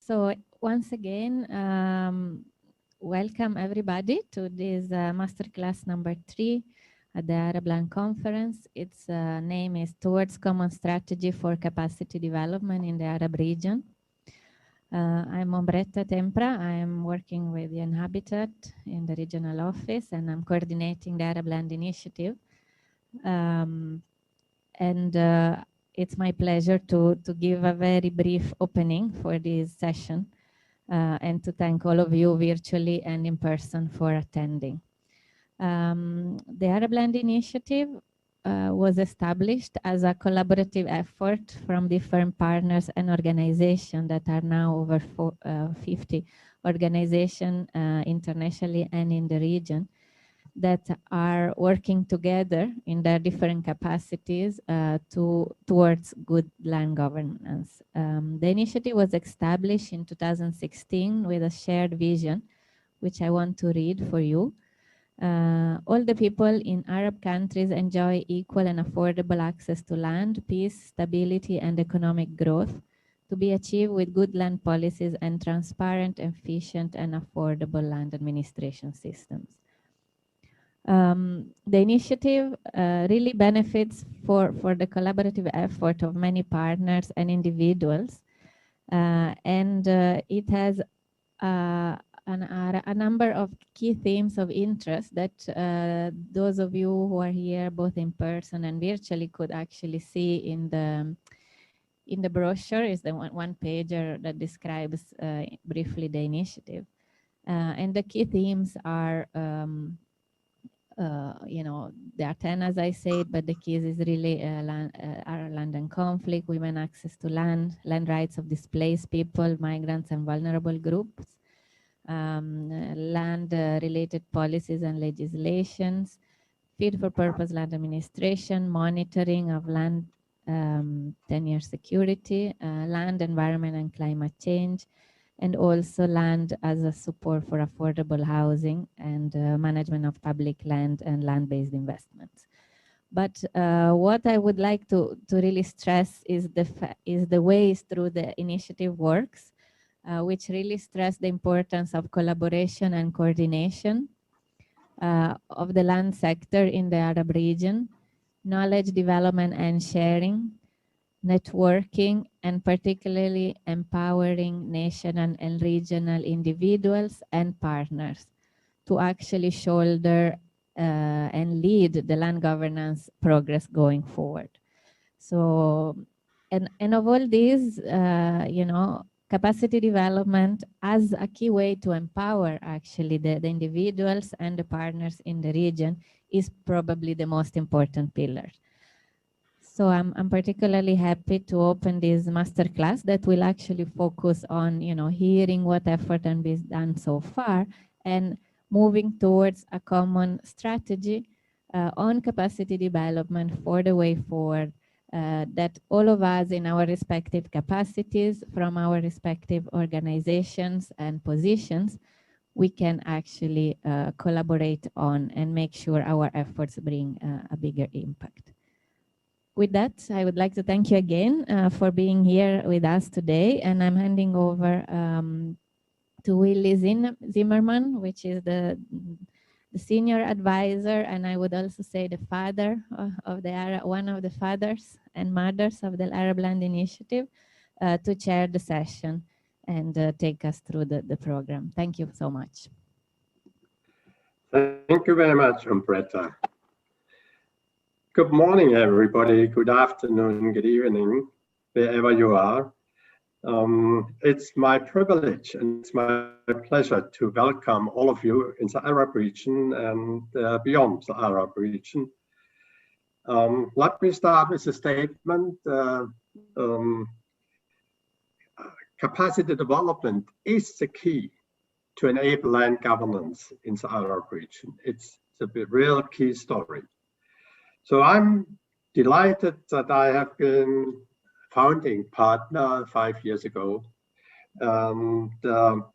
So once again, welcome everybody to this masterclass number 3 at the Arabland Conference. Its name is Towards Common Strategy for Capacity Development in the Arab Region. I'm Ombretta Tempra. I'm working with the Habitat in the regional office, and I'm coordinating the Arabland initiative. It's my pleasure to give a very brief opening for this session and to thank all of you virtually and in person for attending. The Arabland initiative was established as a collaborative effort from different partners and organizations that are now over 50 organizations internationally and in the region that are working together in their different capacities towards good land governance. The initiative was established in 2016 with a shared vision, which I want to read for you. All the people in Arab countries enjoy equal and affordable access to land, peace, stability, and economic growth to be achieved with good land policies and transparent, efficient, and affordable land administration systems. The initiative really benefits for the collaborative effort of many partners and individuals, it has a number of key themes of interest that those of you who are here both in person and virtually could actually see in the brochure. Is the one pager that describes briefly the initiative. And the key themes are there are 10, as I said, but the keys is really land and conflict, women access to land rights of displaced people, migrants, and vulnerable groups, land-related policies and legislations, fit-for-purpose land administration, monitoring of land tenure security, land, environment, and climate change, and also land as a support for affordable housing and management of public land and land-based investments. But what I would like to really stress is the ways through the initiative works, which really stress the importance of collaboration and coordination of the land sector in the Arab region, knowledge development and sharing, networking, and particularly empowering national and regional individuals and partners to actually shoulder and lead the land governance progress going forward. So, and of all these, capacity development as a key way to empower actually the individuals and the partners in the region is probably the most important pillar. So I'm particularly happy to open this masterclass that will actually focus on, hearing what effort has been done so far and moving towards a common strategy on capacity development for the way forward that all of us in our respective capacities from our respective organizations and positions, we can actually collaborate on and make sure our efforts bring a bigger impact. With that, I would like to thank you again for being here with us today. And I'm handing over to Willy Zimmerman, which is the senior advisor, and I would also say the father of one of the fathers and mothers of the Arabland Initiative, to chair the session and take us through the program. Thank you so much. Thank you very much, Ombretta. Good morning, everybody. Good afternoon, good evening, wherever you are. It's my privilege and it's my pleasure to welcome all of you in the Arab region and beyond the Arab region. Let me start with a statement. Capacity development is the key to enable land governance in the Arab region. It's the real key story. So I'm delighted that I have been founding partner 5 years ago. And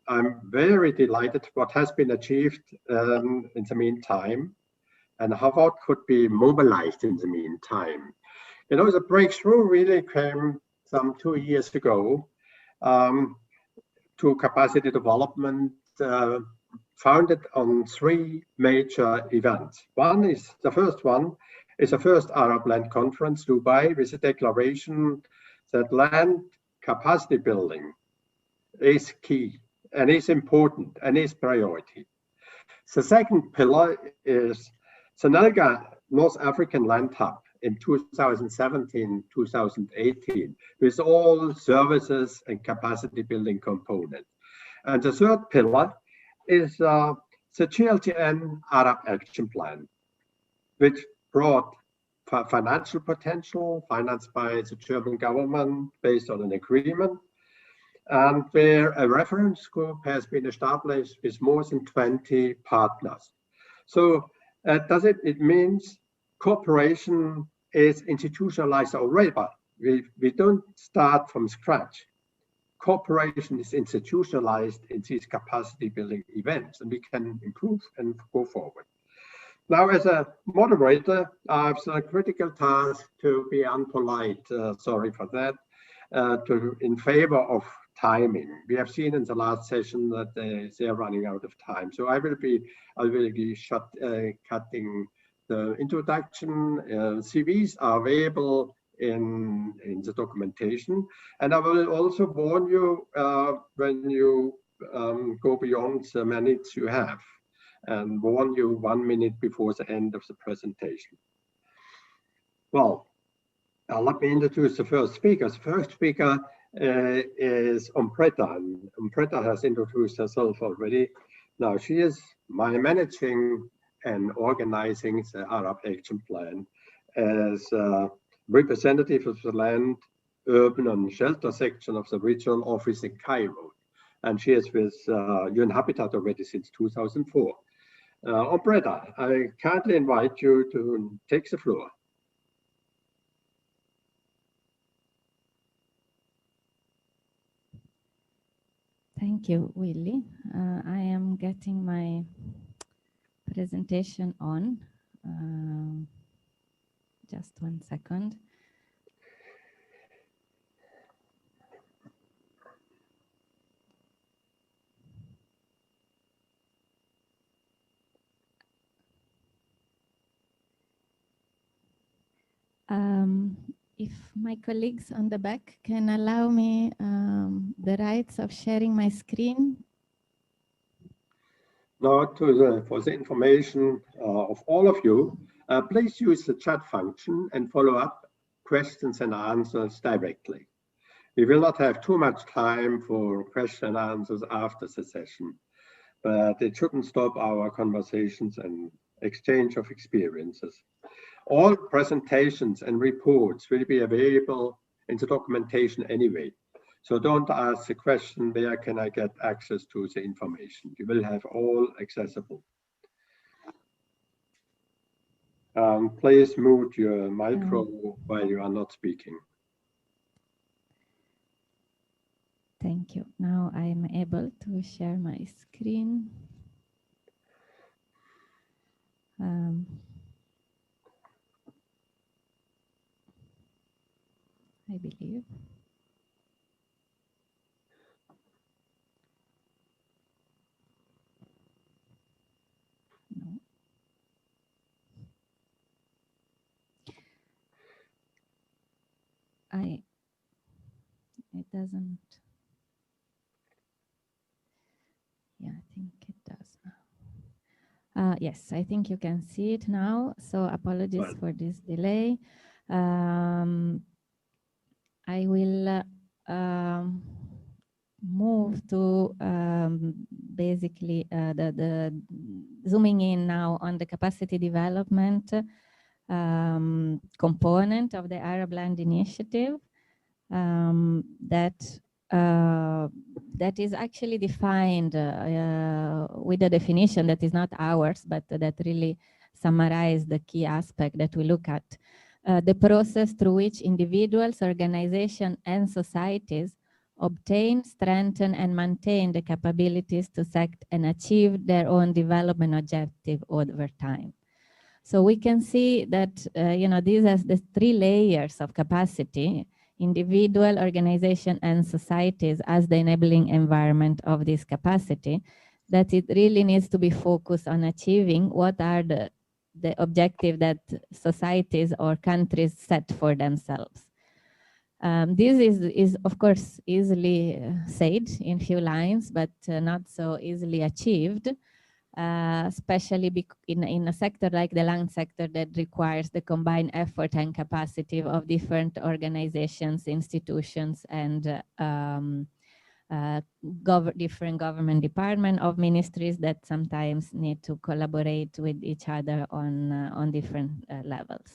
I'm very delighted what has been achieved in the meantime and how what could be mobilized in the meantime. The breakthrough really came some 2 years ago to capacity development founded on three major events. The first one is the first Arab Land Conference, Dubai, with a declaration that land capacity building is key and is important and is priority. The second pillar is the NELGA North African Land Hub in 2017-2018 with all services and capacity building components. And the third pillar is the GLTN Arab Action Plan, which brought financial potential financed by the German government based on an agreement, and where a reference group has been established with more than 20 partners. So it means cooperation is institutionalized already, but we don't start from scratch. Cooperation is institutionalized in these capacity building events, and we can improve and go forward. Now, as a moderator, I have the critical task to be unpolite, sorry for that, in favor of timing. We have seen in the last session that they are running out of time. So I will be cutting the introduction. CVs are available in the documentation. And I will also warn you when you go beyond the minutes you have, and warn you 1 minute before the end of the presentation. Well, let me introduce the first speaker. The first speaker is Umbretta, and Umbretta has introduced herself already. Now, she is managing and organizing the Arab Action Plan as representative of the land, urban and shelter section of the regional office in Cairo. And she is with UN Habitat already since 2004. Umbretta, I kindly invite you to take the floor. Thank you, Willie. I am getting my presentation on. Just 1 second. If my colleagues on the back can allow me the rights of sharing my screen. Now, for the information of all of you, please use the chat function and follow up questions and answers directly. We will not have too much time for questions and answers after the session, but it shouldn't stop our conversations and exchange of experiences. All presentations and reports will be available in the documentation anyway. So don't ask the question, where can I get access to the information? You will have all accessible. Please mute your micro while you are not speaking. Thank you. Now I am able to share my screen. I believe. No. It doesn't. Yeah, I think it does now. Yes, I think you can see it now. So apologies for this delay. I will move to basically the zooming in now on the capacity development component of the Arab Land Initiative that is actually defined with a definition that is not ours, but that really summarizes the key aspect that we look at. The process through which individuals, organizations, and societies obtain, strengthen, and maintain the capabilities to set and achieve their own development objective over time. So we can see that these are the 3 layers of capacity individual, organization, and societies as the enabling environment of this capacity, that it really needs to be focused on achieving what are the objective that societies or countries set for themselves. This is of course easily said in few lines, but not so easily achieved, especially in a sector like the land sector that requires the combined effort and capacity of different organizations, institutions, and different government departments of ministries that sometimes need to collaborate with each other on different levels.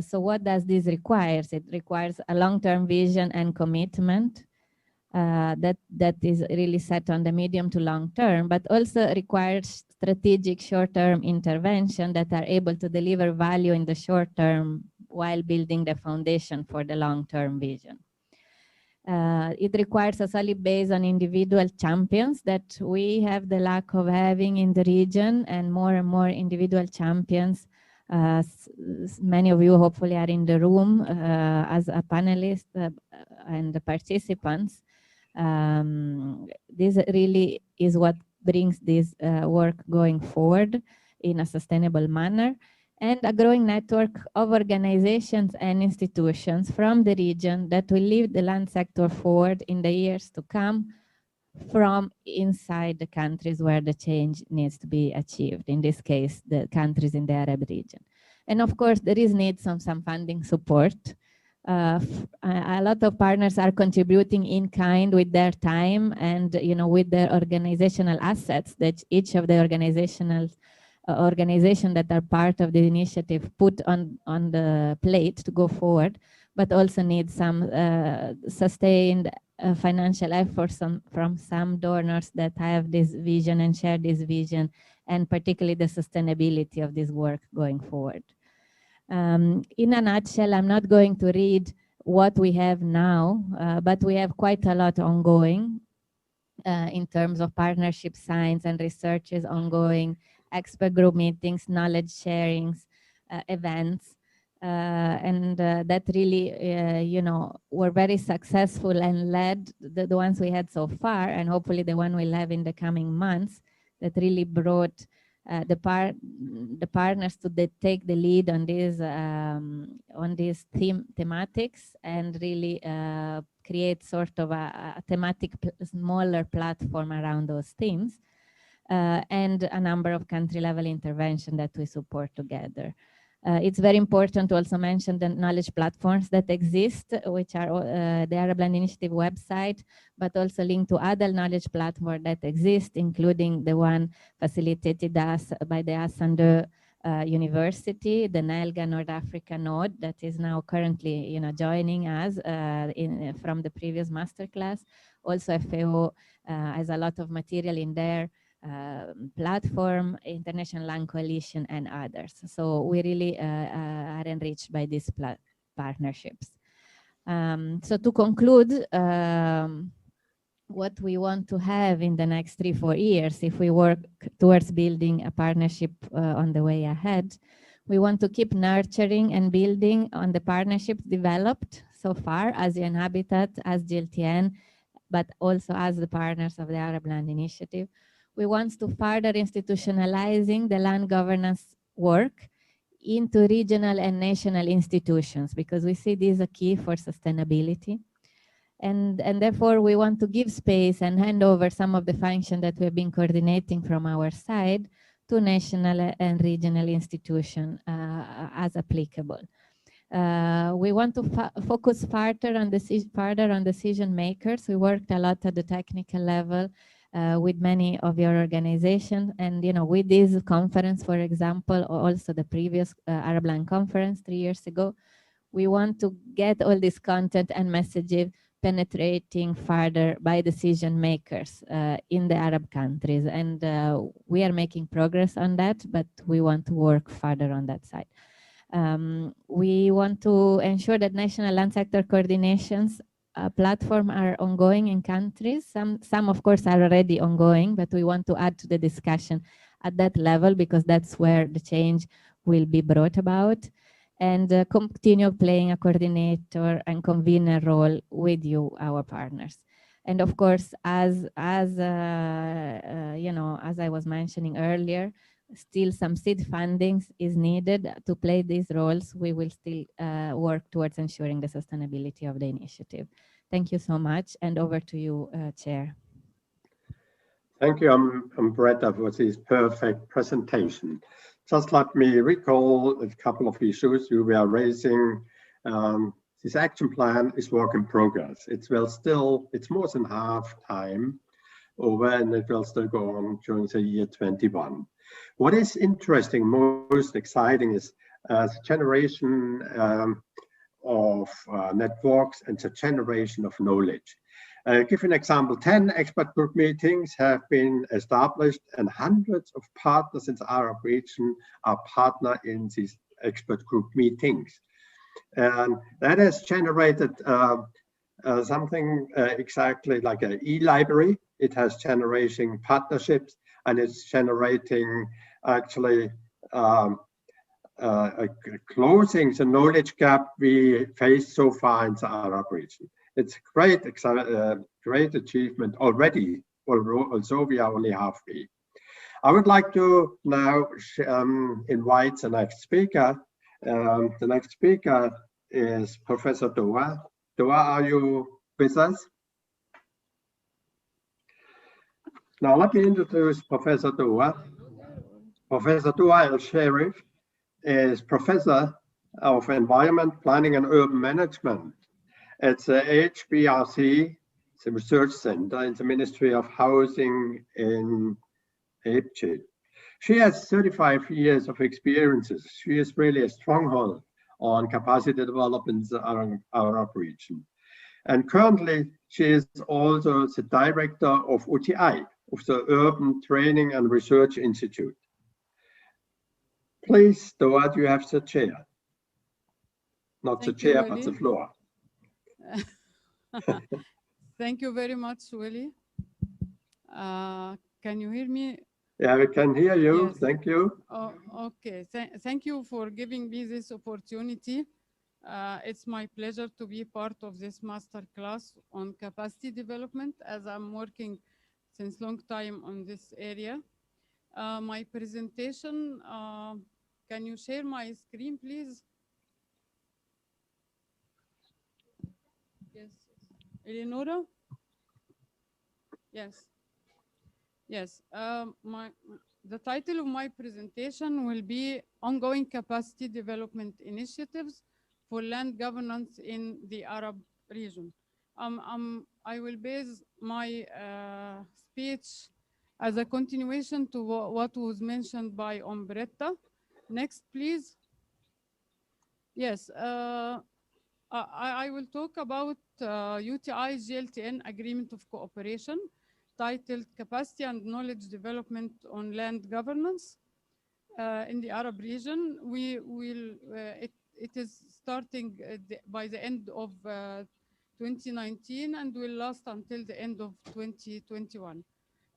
So what does this require? It requires a long-term vision and commitment that is really set on the medium to long term, but also requires strategic short-term intervention that are able to deliver value in the short term while building the foundation for the long-term vision. It requires a solid base on individual champions that we have the lack of having in the region, and more individual champions. Many of you hopefully are in the room as a panelist and the participants. This really is what brings this work going forward in a sustainable manner, and a growing network of organizations and institutions from the region that will lead the land sector forward in the years to come from inside the countries where the change needs to be achieved, in this case, the countries in the Arab region. And of course, there is need some funding support. A lot of partners are contributing in kind with their time and with their organizational assets that each of the organizations that are part of the initiative put on the plate to go forward, but also need some sustained financial efforts from some donors that have this vision and share this vision, and particularly the sustainability of this work going forward. In a nutshell, I'm not going to read what we have now, but we have quite a lot ongoing in terms of partnership signs and researches ongoing, expert group meetings, knowledge sharings, events, and that really, were very successful and led the ones we had so far, and hopefully the one we'll have in the coming months, that really brought the partners to take the lead on these thematics, and really create sort of a thematic smaller platform around those themes, and a number of country level intervention that we support together. It's very important to also mention the knowledge platforms that exist, which are the Arab Land Initiative website, but also linked to other knowledge platforms that exist, including the one facilitated by the Hassan II University, the NELGA North Africa node that is now currently joining us from the previous masterclass. Also FAO has a lot of material in there. Platform, International Land Coalition, and others. So we really are enriched by these partnerships. So to conclude, what we want to have in the next 3-4 years, if we work towards building a partnership on the way ahead, we want to keep nurturing and building on the partnerships developed so far as UN Habitat, as GLTN, but also as the partners of the Arab Land Initiative. We want to further institutionalizing the land governance work into regional and national institutions, because we see this is a key for sustainability. And therefore, we want to give space and hand over some of the function that we've been coordinating from our side to national and regional institutions as applicable. We want to focus further on decision makers. We worked a lot at the technical level with many of your organizations, and with this conference, for example, or also the previous Arab Land Conference 3 years ago, we want to get all this content and messages penetrating further by decision makers in the Arab countries, and we are making progress on that, but we want to work further on that side. We want to ensure that national land sector coordinations platform are ongoing in countries. Some of course are already ongoing, but we want to add to the discussion at that level, because that's where the change will be brought about. and continue playing a coordinator and convener role with you, our partners. And of course, as you know, as I was mentioning earlier, still some seed funding is needed to play these roles. We will still work towards ensuring the sustainability of the initiative. Thank you so much, and over to you, Chair. Thank you, Umberta, for this perfect presentation. Just let me recall a couple of issues you were raising. This action plan is work in progress. It's more than half time over, and it will still go on during the year 21. What is interesting, most exciting, is the generation of networks and the generation of knowledge. Give an example, 10 expert group meetings have been established and hundreds of partners in the Arab region are partner in these expert group meetings. And that has generated something exactly like an e-library. It has generating partnerships, and it's generating actually closing the knowledge gap we faced so far in the Arab region. It's a great achievement already, although we are only halfway. I would like to now invite the next speaker. The next speaker is Professor Duane. Duane, are you with us? Now let me introduce Professor Duane. Professor Duane El-Sherif is Professor of Environment Planning and Urban Management at the HBRC, the Research Center in the Ministry of Housing in Egypt. She has 35 years of experiences. She is really a stronghold on capacity development in the Arab region. And currently, she is also the director of UTI, of the Urban Training and Research Institute. Please, Duane, you have the chair. Not the chair, but the floor. Thank you very much, Willie. Can you hear me? Yeah, we can hear you. Yes. Thank you. Oh, okay. Thank you for giving me this opportunity. It's my pleasure to be part of this masterclass on capacity development, as I'm working since long time on this area. My presentation, can you share my screen, please? Yes. Eleonora? Yes. Yes. The title of my presentation will be Ongoing Capacity Development Initiatives for Land Governance in the Arab Region. I will base my speech as a continuation to what was mentioned by Umberta. Next, please. Yes. I will talk about UTI GLTN Agreement of Cooperation, titled Capacity and Knowledge Development on Land Governance in the Arab region. It is starting by the end of 2019 and will last until the end of 2021.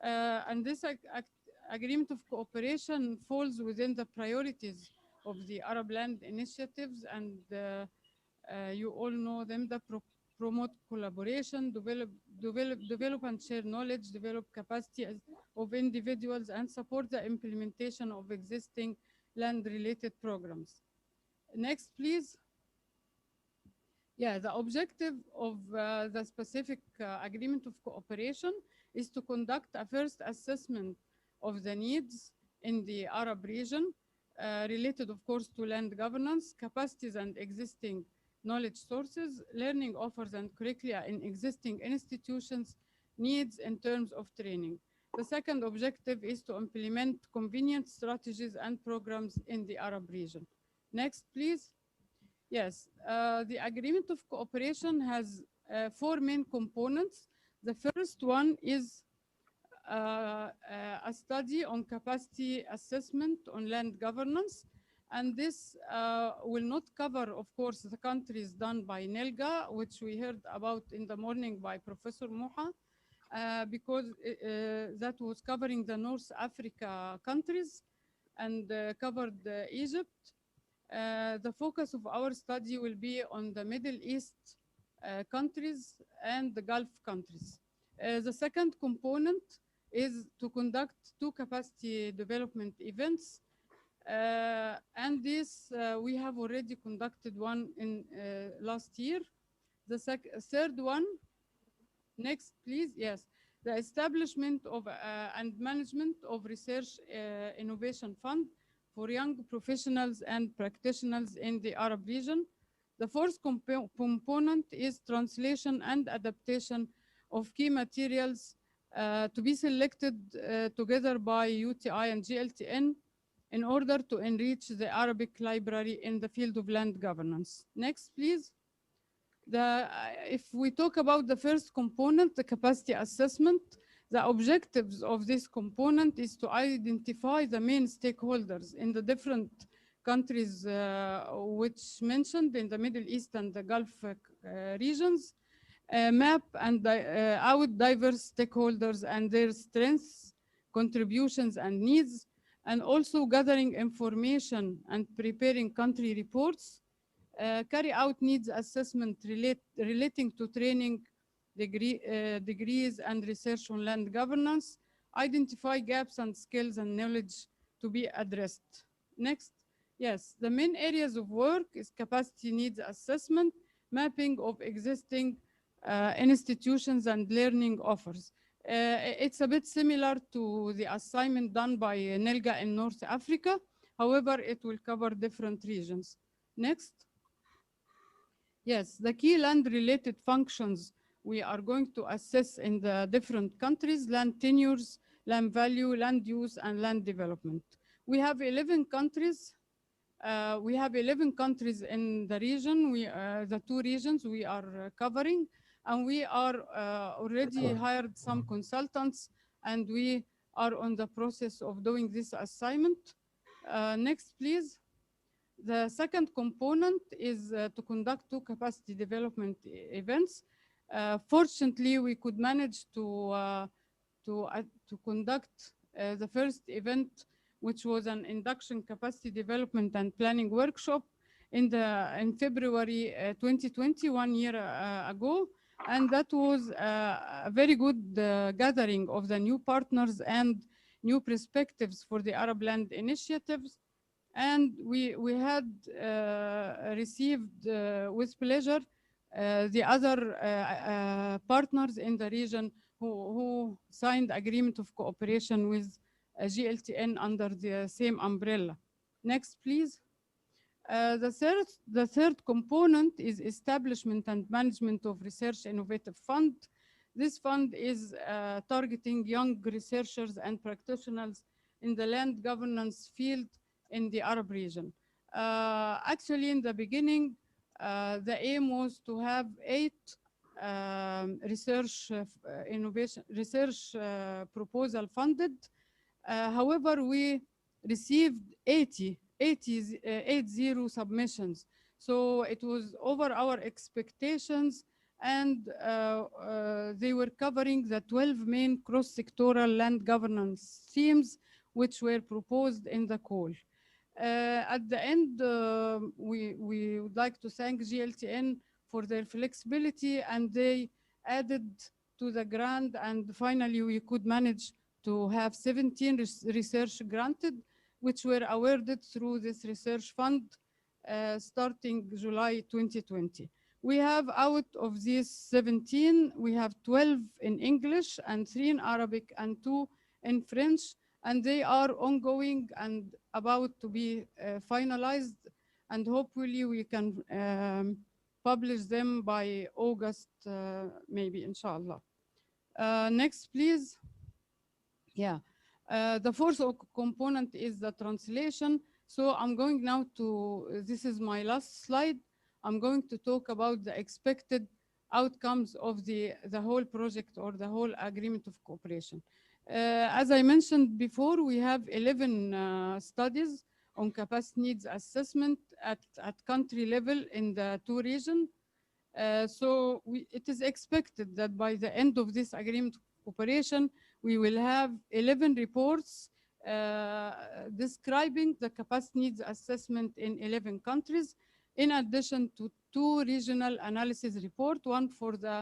And this agreement of cooperation falls within the priorities of the Arab Land Initiatives, and you all know them, that promote collaboration, develop and share knowledge, develop capacity of individuals, and support the implementation of existing land-related programs. Next, please. Yeah, the objective of the specific agreement of cooperation is to conduct a first assessment of the needs in the Arab region, related, of course, to land governance, capacities and existing knowledge sources, learning offers and curricula in existing institutions, needs in terms of training. The second objective is to implement convenient strategies and programs in the Arab region. Next, please. Yes, the agreement of cooperation has 4 main components. The first one is a study on capacity assessment on land governance. And this will not cover, of course, the countries done by NELGA, which we heard about in the morning by Professor Moha, because that was covering the North Africa countries and covered Egypt. The focus of our study will be on the Middle East countries and the Gulf countries. The second component is to conduct 2 capacity development events. And this, we have already conducted one in last year. The third one, next please, yes. The establishment of and management of Research Innovation Fund for young professionals and practitioners in the Arab region. The fourth component is translation and adaptation of key materials to be selected together by UTI and GLTN in order to enrich the Arabic library in the field of land governance. Next, please. If we talk about the first component, the capacity assessment, the objectives of this component is to identify the main stakeholders in the different countries which mentioned in the Middle East and the Gulf regions, map and out diverse stakeholders and their strengths, contributions and needs, and also gathering information and preparing country reports, carry out needs assessment relating to training degrees and research on land governance, identify gaps and skills and knowledge to be addressed. Next, yes, the main areas of work is capacity needs assessment, mapping of existing institutions and learning offers. It's a bit similar to the assignment done by NELGA in North Africa. However, it will cover different regions. Next. Yes, the key land-related functions we are going to assess in the different countries: land tenures, land value, land use, and land development. We have 11 countries. We have 11 countries in the region. The 2 regions we are covering, and we are already hired some consultants, and we are on the process of doing this assignment. Next, please. The second component is to conduct 2 capacity development events. Fortunately, we could manage to conduct the first event, which was an induction capacity development and planning workshop in February 2020, 1 year ago. And that was a very good gathering of the new partners and new perspectives for the Arab land initiatives. And we had received with pleasure the other partners in the region who signed agreement of cooperation with GLTN under the same umbrella. Next, please. The third component is establishment and management of Research Innovative Fund. This fund is targeting young researchers and practitioners in the land governance field in the Arab region. Actually, in the beginning, the aim was to have 8 research proposal funded. However, we received 80 submissions. So it was over our expectations, and they were covering the 12 main cross-sectoral land governance themes which were proposed in the call. At the end, we would like to thank GLTN for their flexibility, and they added to the grant, and finally we could manage to have 17 research granted, which were awarded through this research fund starting July 2020. We have, out of these 17, we have 12 in English and 3 in Arabic and 2 in French, and they are ongoing and about to be finalized, and hopefully we can publish them by August, maybe, inshallah. Next, please. Yeah. The fourth component is the translation. So I'm going now to, this is my last slide. I'm going to talk about the expected outcomes of the whole project or the whole agreement of cooperation. As I mentioned before, we have 11 studies on capacity needs assessment at country level in the 2 regions. So it is expected that by the end of this agreement of cooperation, we will have 11 reports describing the capacity needs assessment in 11 countries, in addition to 2 regional analysis reports, one for the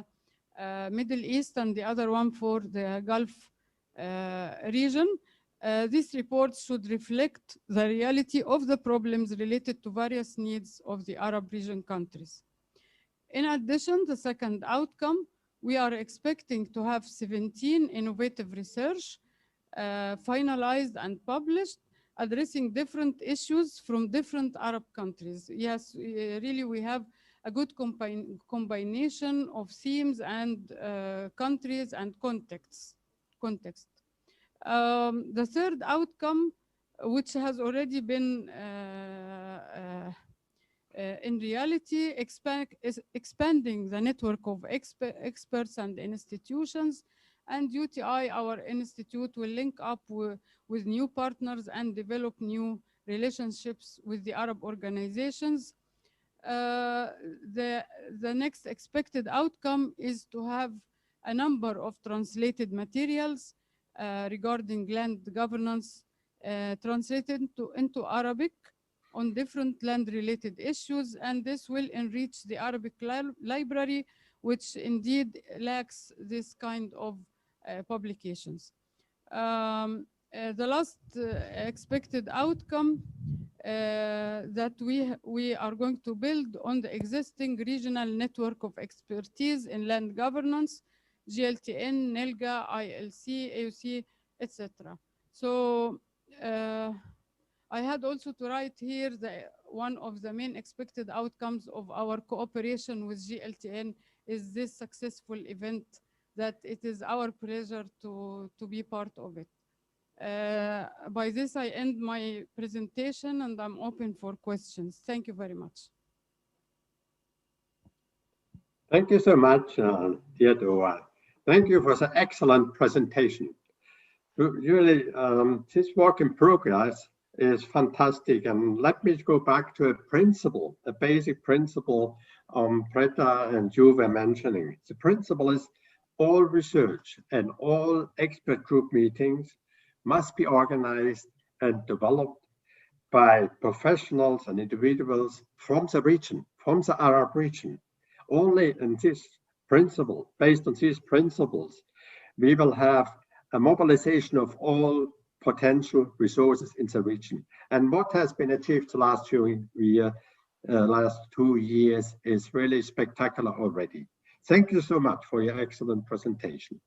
Middle East and the other one for the Gulf region. These reports should reflect the reality of the problems related to various needs of the Arab region countries. In addition, the second outcome, we are expecting to have 17 innovative research finalized and published, addressing different issues from different Arab countries. Yes, really we have a good combination of themes and countries and context. The third outcome, which has already been in reality, is expanding the network of experts and institutions, and UTI, our institute, will link up with new partners and develop new relationships with the Arab organizations. The next expected outcome is to have a number of translated materials regarding land governance translated into Arabic on different land-related issues, and this will enrich the Arabic library, which indeed lacks this kind of publications. The last expected outcome that we are going to build on the existing regional network of expertise in land governance, GLTN, NELGA, ILC, AUC, etc. So I had also to write here that one of the main expected outcomes of our cooperation with GLTN is this successful event, that it is our pleasure to be part of it. By this, I end my presentation and I'm open for questions. Thank you very much. Thank you so much, dear Duane. Thank you for the excellent presentation. Really, this work in progress is fantastic. And let me go back to a principle, a basic principle Preta and you were mentioning. The principle is all research and all expert group meetings must be organized and developed by professionals and individuals from the region, from the Arab region. Only in this principle, based on these principles, we will have a mobilization of all potential resources in the region. And what has been achieved the last 2 years is really spectacular already. Thank you so much for your excellent presentation.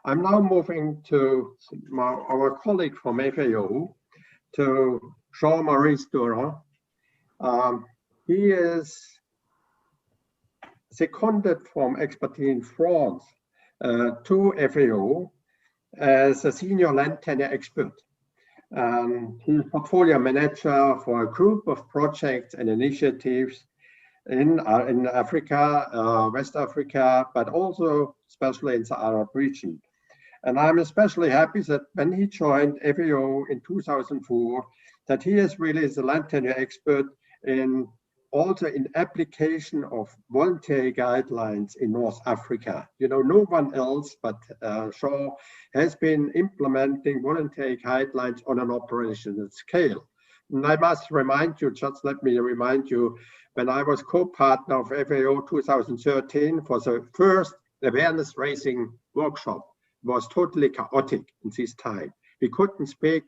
I'm now moving to our colleague from FAO, to Jean-Maurice Durand. He is seconded from expertise in France to FAO as a senior land tenure expert. He's portfolio manager for a group of projects and initiatives in Africa, West Africa, but also especially in the Arab region. And I'm especially happy that when he joined FAO in 2004, that he is really the land tenure expert in also in application of voluntary guidelines in North Africa. You know, no one else but Shaw has been implementing voluntary guidelines on an operational scale. And I must remind you, just let me remind you, when I was co-partner of FAO 2013 for the first awareness raising workshop, it was totally chaotic in this time. We couldn't speak,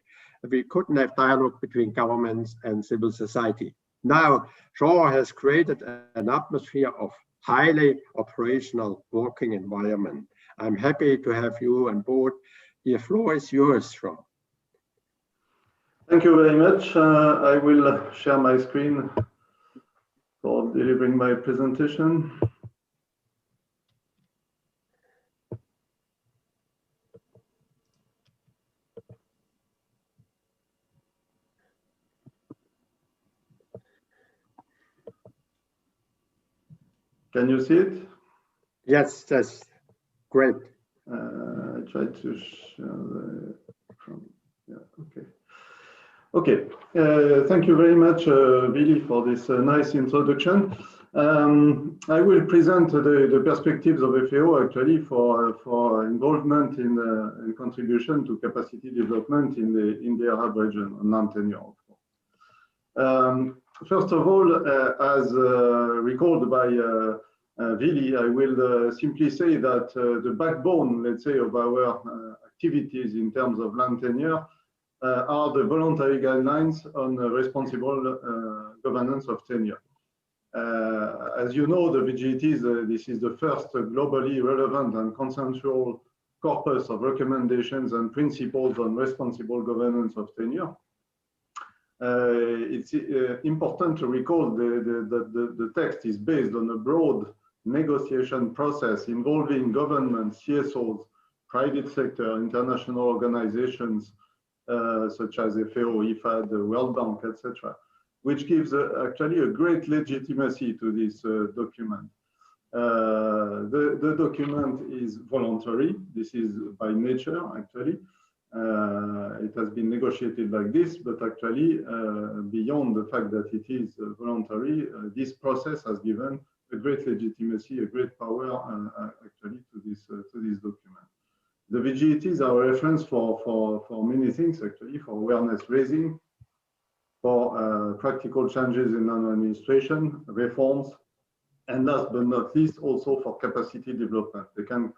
we couldn't have dialogue between governments and civil society. Now, Shaw has created an atmosphere of highly operational working environment. I'm happy to have you on board. The floor is yours, Shaw. Thank you very much. I will share my screen for delivering my presentation. Can you see it? Yes, that's great. I try to share the, okay. Okay, thank you very much, Billy, for this nice introduction. I will present the perspectives of FAO actually for involvement in and contribution to capacity development in the Arab region on non-tenure. First of all, as recalled by Vili, I will simply say that the backbone, let's say, of our activities in terms of land tenure are the voluntary guidelines on responsible governance of tenure. As you know, the VGTs, this is the first globally relevant and consensual corpus of recommendations and principles on responsible governance of tenure. It's important to recall that the text is based on a broad negotiation process involving governments, CSOs, private sector, international organizations such as FAO, IFAD, the World Bank, etc., which gives actually a great legitimacy to this document. The document is voluntary. This is by nature, actually. It has been negotiated like this, but actually, beyond the fact that it is voluntary, this process has given a great legitimacy, a great power, actually, to this document. The VGTs are a reference for many things, actually, for awareness raising, for practical changes in non-administration, reforms, and last but not least, also for capacity development. They can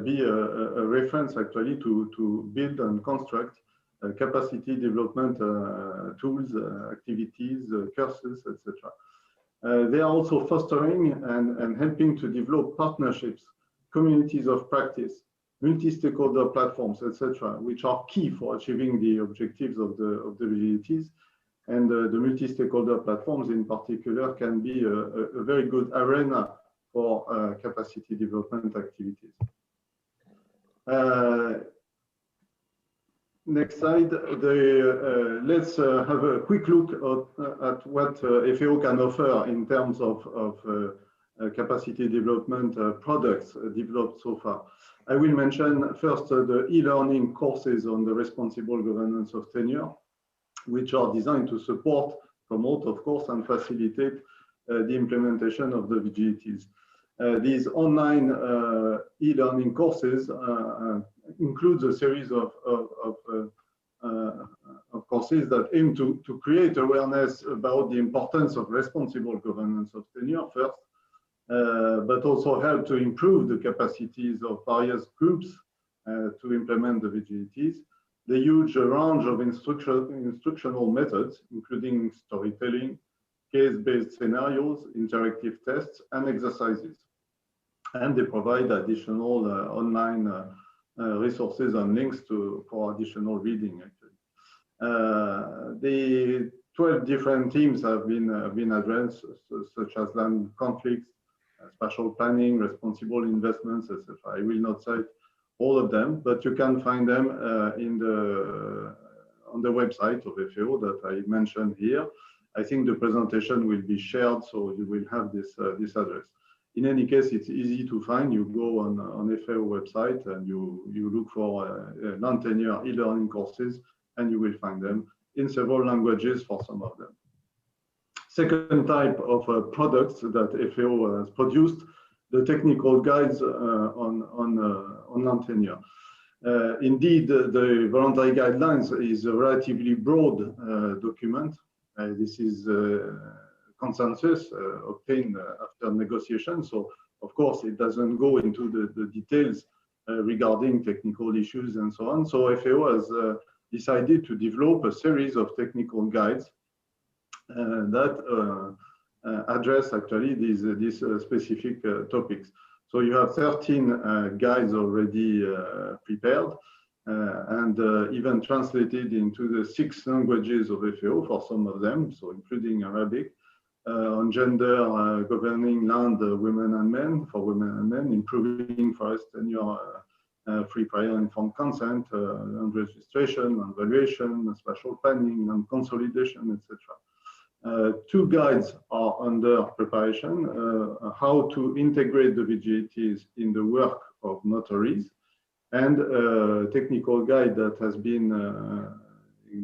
be a reference actually to build and construct capacity development tools, activities, courses, etc. They are also fostering and helping to develop partnerships, communities of practice, multi-stakeholder platforms, etc., which are key for achieving the objectives of the VGTs. And the multi-stakeholder platforms in particular can be a very good arena for capacity development activities. Next slide. Let's have a quick look at what FAO can offer in terms of capacity development products developed so far. I will mention first the e-learning courses on the responsible governance of tenure, which are designed to support, promote, of course, and facilitate the implementation of the VGTs. These online e-learning courses include a series of courses that aim to create awareness about the importance of responsible governance of tenure first, but also help to improve the capacities of various groups to implement the VGTs. The huge range of instructional methods, including storytelling, case-based scenarios, interactive tests, and exercises. And they provide additional online resources and links for additional reading, actually. The 12 different themes have been addressed, such as land conflicts, spatial planning, responsible investments, etc. I will not cite all of them, but you can find them on the website of FAO that I mentioned here. I think the presentation will be shared, so you will have this address. In any case, it's easy to find. You go on FAO website and you look for non-tenure e-learning courses, and you will find them in several languages for some of them. Second type of products that FAO has produced, the technical guides on non-tenure. Indeed, the voluntary guidelines is a relatively broad document. This is consensus obtained after negotiation. So, of course, it doesn't go into the details regarding technical issues and so on. So FAO has decided to develop a series of technical guides that address actually these specific topics. So you have 13 guides already prepared and even translated into the 6 languages of FAO for some of them, so including Arabic, on gender, governing land, women and men, for women and men, improving forest tenure, free prior informed consent, and registration, and valuation, spatial planning, and consolidation, etc. 2 guides are under preparation, how to integrate the VGTs in the work of notaries, and a technical guide that has been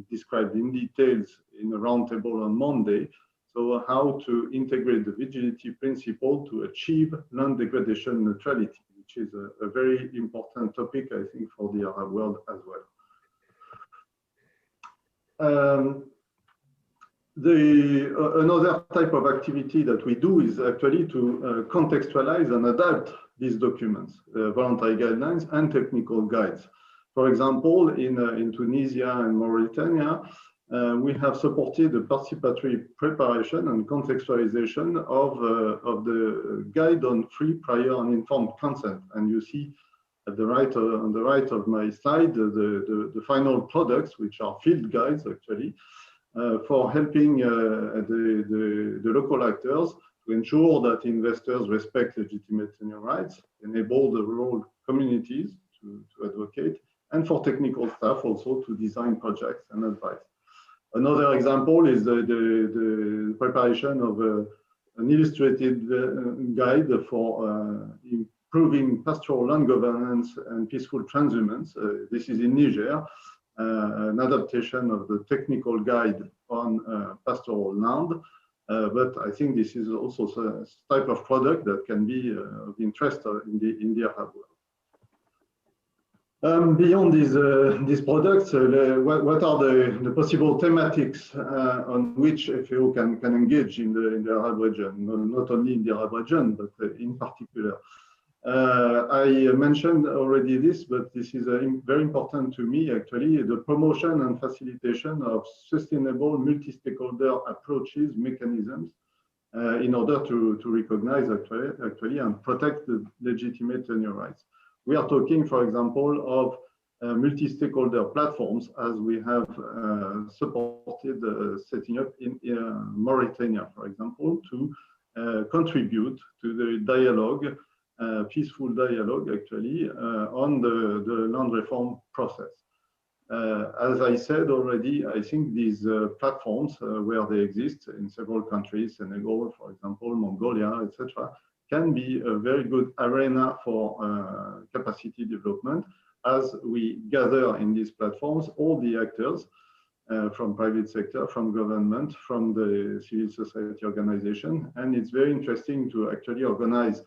described in details in a roundtable on Monday, So how to integrate the vigility principle to achieve land degradation neutrality, which is a very important topic, I think, for the Arab world as well. Another type of activity that we do is actually to contextualize and adapt these documents, voluntary guidelines and technical guides. For example, in Tunisia and Mauritania, we have supported the participatory preparation and contextualization of the guide on free, prior, and informed consent. And you see at the right, on the right of my slide, the final products, which are field guides actually, for helping the local actors to ensure that investors respect legitimate tenure rights, enable the rural communities to advocate, and for technical staff also to design projects and advise. Another example is the preparation of an illustrated guide for improving pastoral land governance and peaceful transhumance. This is in Niger, an adaptation of the technical guide on pastoral land. But I think this is also a type of product that can be of interest in the Arab world. Beyond these products, what are the possible thematics on which FAO can engage in the Arab region? Not only in the Arab region, but in particular. I mentioned already this, but this is very important to me actually, the promotion and facilitation of sustainable multi-stakeholder approaches, mechanisms, in order to recognize actually and protect the legitimate tenure rights. We are talking, for example, of multi-stakeholder platforms, as we have supported setting up in Mauritania, for example, to contribute to the dialogue, peaceful dialogue, actually, on the land reform process. As I said already, I think these platforms, where they exist in several countries, Senegal, for example, Mongolia, etc., can be a very good arena for capacity development, as we gather in these platforms all the actors from private sector, from government, from the civil society organization. And it's very interesting to actually organize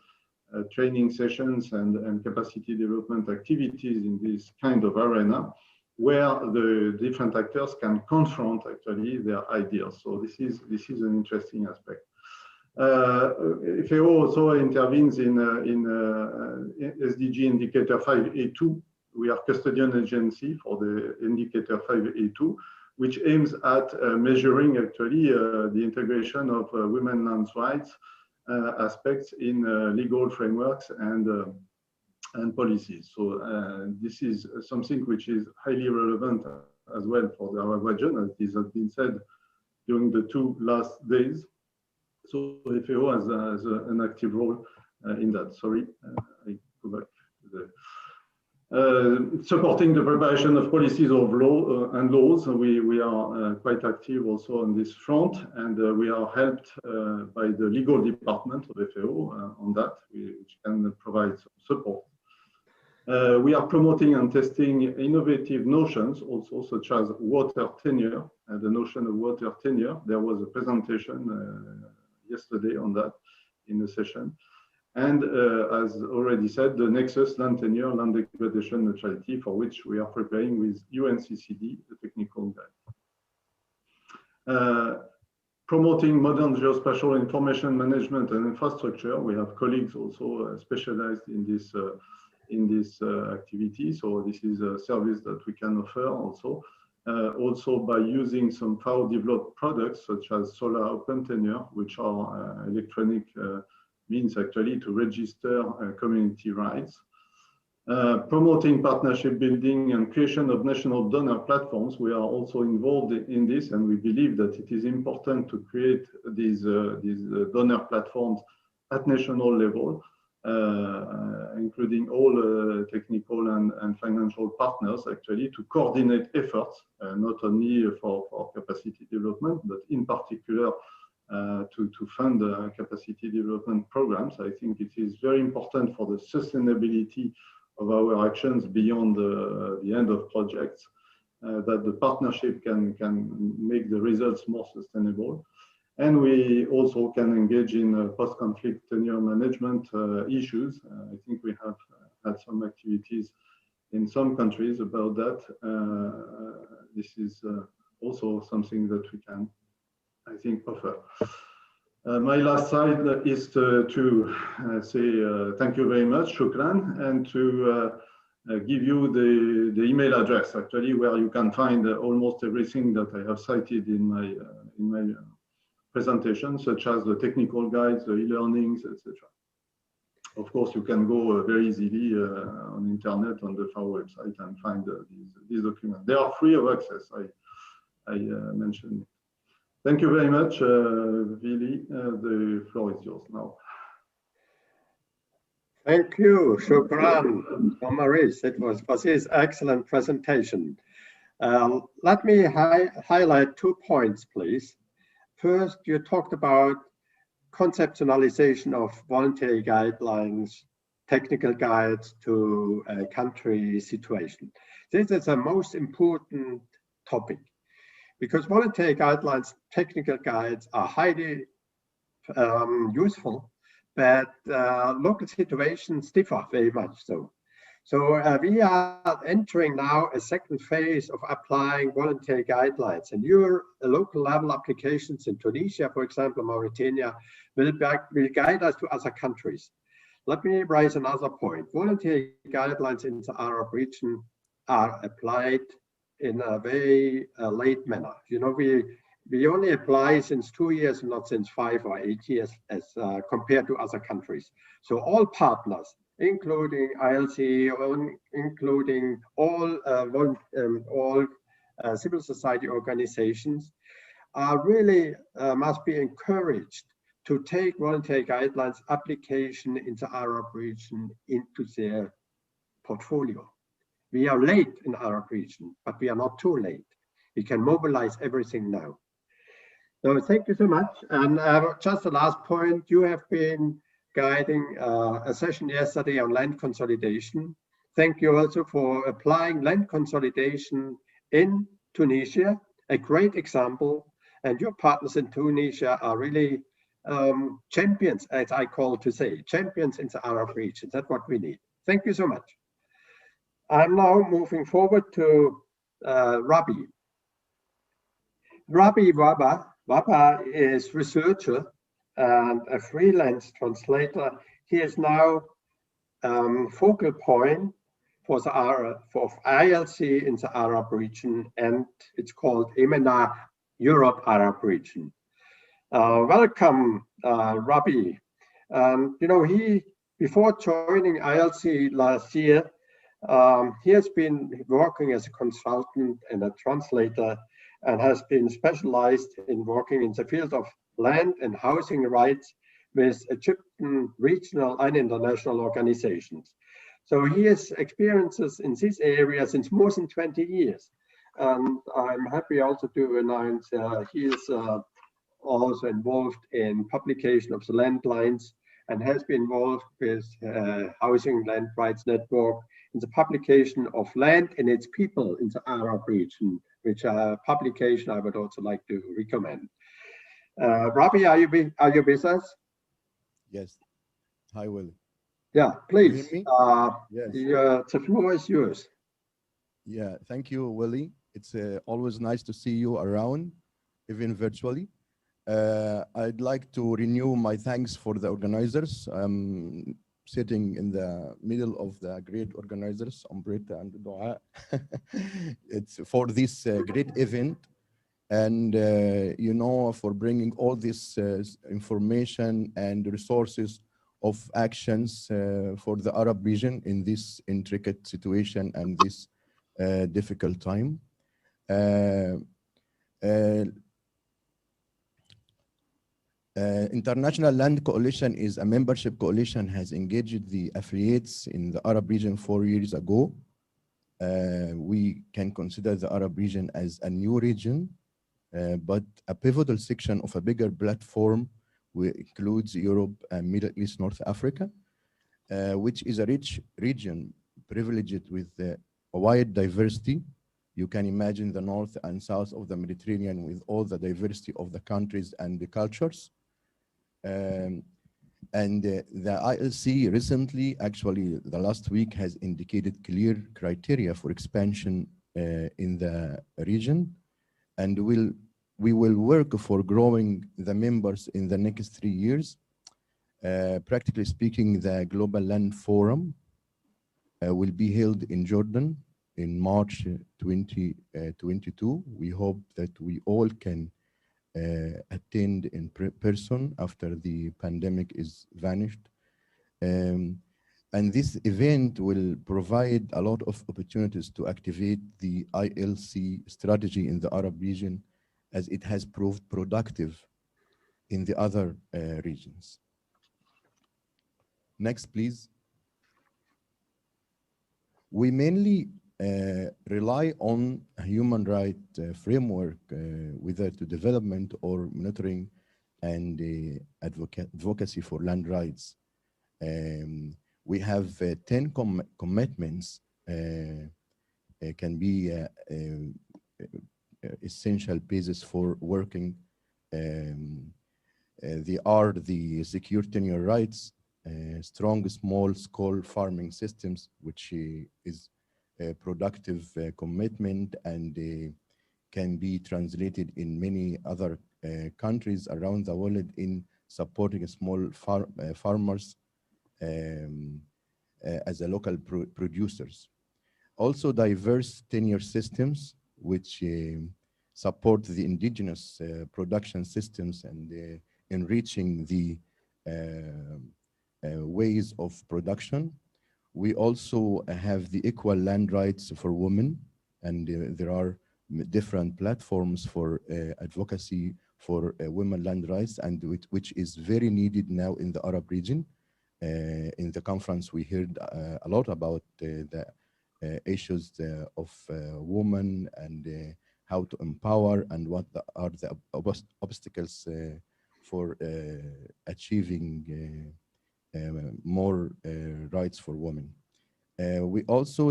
training sessions and capacity development activities in this kind of arena, where the different actors can confront actually their ideas. So this is an interesting aspect. FAO also intervenes in Sdg Indicator 5A2. We are custodian agency for the Indicator 5A2, which aims at measuring actually the integration of women land rights aspects in legal frameworks and policies. So this is something which is highly relevant as well for the Arab region, as this has been said during the 2 last days. So FAO has an active role in that. Sorry, I go back to the supporting the preparation of policies of law and laws. We are quite active also on this front, and we are helped by the legal department of FAO on that, which can provide some support. We are promoting and testing innovative notions also, such as water tenure, the notion of water tenure. There was a presentation yesterday on that in the session. And as already said, the Nexus land tenure, land degradation neutrality, for which we are preparing with UNCCD, the technical guide. Promoting modern geospatial information management and infrastructure. We have colleagues also specialized in this activity. So this is a service that we can offer also. Also by using some FAO developed products such as Solar Open Tenure, which are electronic means actually to register community rights. Promoting partnership building and creation of national donor platforms. We are also involved in this, and we believe that it is important to create these donor platforms at national level, including all technical and financial partners actually, to coordinate efforts, not only for capacity development, but in particular to fund capacity development programs. I think it is very important for the sustainability of our actions beyond the end of projects, that the partnership can make the results more sustainable. And we also can engage in post-conflict tenure management issues. I think we have had some activities in some countries about that. This is also something that we can, I think, offer. My last slide is to say thank you very much, shukran, and to give you the email address, actually, where you can find almost everything that I have cited in my presentation, such as the technical guides, the e-learnings, etc. Of course, you can go very easily on internet on the FAO website and find these documents. They are free of access. I mentioned it. Thank you very much, Vili. The floor is yours now. Thank you, shukran, Maurice. It was his excellent presentation. Let me highlight 2 points, please. First, you talked about conceptualization of voluntary guidelines, technical guides to a country situation. This is the most important topic because voluntary guidelines, technical guides are highly useful, but local situations differ very much so. So we are entering now a second phase of applying voluntary guidelines, and your local level applications in Tunisia, for example, Mauritania, will guide us to other countries. Let me raise another point. Voluntary guidelines in the Arab region are applied in a very late manner. You know, we only apply since 2 years, not since 5 or 8 years, as compared to other countries. So all partners, including ILC, including all civil society organizations, are really must be encouraged to take voluntary guidelines application in the Arab region into their portfolio. We are late in the Arab region, but we are not too late. We can mobilize everything now. So thank you so much. And just the last point, you have been guiding a session yesterday on land consolidation. Thank you also for applying land consolidation in Tunisia, a great example. And your partners in Tunisia are really champions, as I call to say, champions in the Arab region. That's what we need. Thank you so much. I'm now moving forward to Rabi. Rabi Waba is researcher and a freelance translator. He is now focal point for the ILC in the Arab region, and it's called EMENA Europe Arab region. Welcome, Rabi. You know, before joining ILC last year, he has been working as a consultant and a translator and has been specialized in working in the field of land and housing rights with Egyptian regional and international organizations. So he has experiences in this area since more than 20 years. And I'm happy also to announce he is also involved in publication of the land lines and has been involved with Housing Land Rights Network in the publication of Land and Its People in the Arab region, which publication I would also like to recommend. Rabi, are you with us? Yes. Hi, Will. Yeah, please. Yes. The floor is yours. Yeah, thank you, Willie. It's always nice to see you around, even virtually. I'd like to renew my thanks for the organizers. I'm sitting in the middle of the great organizers, Umbrita and Duane. It's for this great event. And, you know, for bringing all this information and resources of actions for the Arab region in this intricate situation and this difficult time. International Land Coalition is a membership coalition, has engaged the affiliates in the Arab region 4 years ago. We can consider the Arab region as a new region, but a pivotal section of a bigger platform which includes Europe and Middle East, North Africa, which is a rich region privileged with a wide diversity You can imagine the north and south of the Mediterranean with all the diversity of the countries and the cultures. The ILC recently, actually the last week, has indicated clear criteria for expansion in the region, and we will work for growing the members in the next 3 years. Practically speaking, the Global Land Forum will be held in Jordan in March 2022. We hope that we all can attend in person after the pandemic is vanished. And this event will provide a lot of opportunities to activate the ILC strategy in the Arab region, as it has proved productive in the other regions. Next, please. We mainly rely on a human right framework, whether to development or monitoring and advocacy for land rights. We have 10 commitments can be essential basis for working. They are the secure tenure rights, strong small-scale farming systems, which is a productive commitment and can be translated in many other countries around the world in supporting small farmers as a local producers. Also diverse tenure systems, which support the indigenous production systems and enriching the ways of production. We also have the equal land rights for women, and there are different platforms for advocacy for women land rights, and which is very needed now in the Arab region. In the conference, we heard a lot about the issues of women and how to empower and what are the obstacles for achieving more rights for women. We also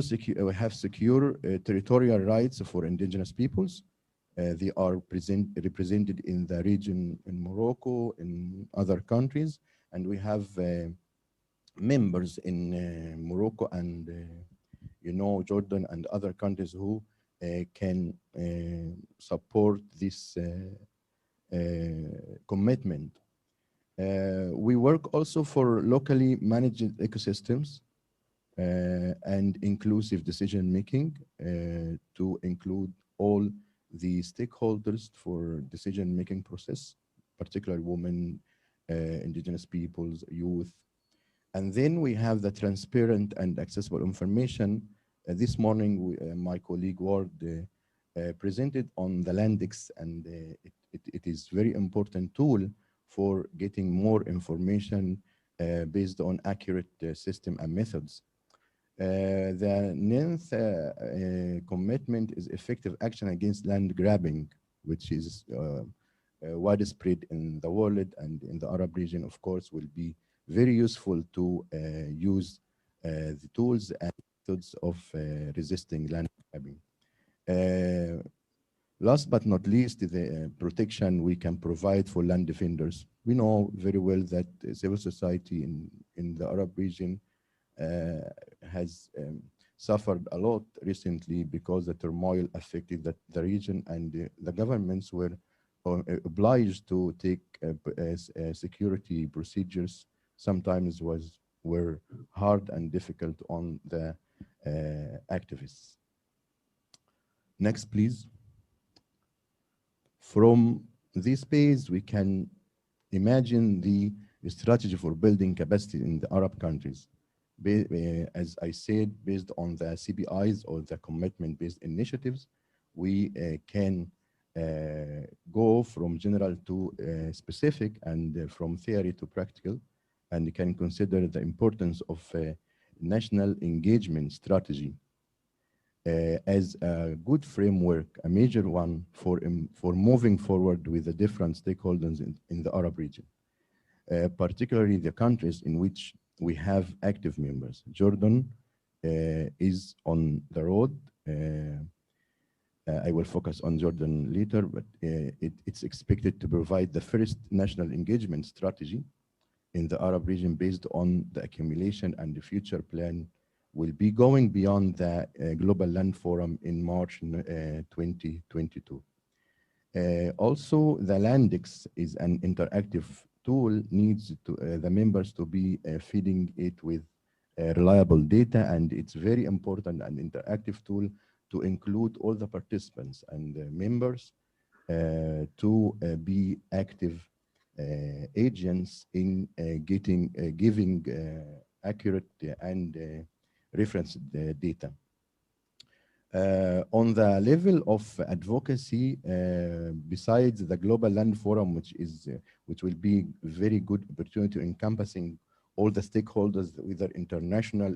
have secure territorial rights for indigenous peoples. They are represented in the region in Morocco, in other countries, and we have members in Morocco and Jordan and other countries who can support this commitment. We work also for locally managed ecosystems and inclusive decision making to include all the stakeholders for decision making process, particularly women, indigenous peoples, youth. And then we have the transparent and accessible information. This morning, my colleague Ward presented on the Landix, and it is very important tool for getting more information based on accurate system and methods. The ninth commitment is effective action against land grabbing, which is widespread in the world and in the Arab region, of course, will be very useful to use the tools and methods of resisting land grabbing. Last but not least, the protection we can provide for land defenders. We know very well that civil society in the Arab region has suffered a lot recently because the turmoil affected the region, and the governments were obliged to take security procedures. Sometimes were hard and difficult on the activists. Next, please. From this page, we can imagine the strategy for building capacity in the Arab countries. As I said, based on the CBIs or the commitment-based initiatives, we can go from general to specific and from theory to practical, and can consider the importance of national engagement strategy as a good framework, a major one for moving forward with the different stakeholders in the Arab region, particularly the countries in which we have active members. Jordan is on the road. I will focus on Jordan later, but it's expected to provide the first national engagement strategy in the Arab region based on the accumulation, and the future plan will be going beyond the Global Land Forum in March 2022. Also, the Landix is an interactive tool, needs to, the members to be feeding it with reliable data, and it's very important, an interactive tool to include all the participants and members to be active agents in giving accurate and reference data. On the level of advocacy, besides the Global Land Forum, which will be very good opportunity encompassing all the stakeholders, whether international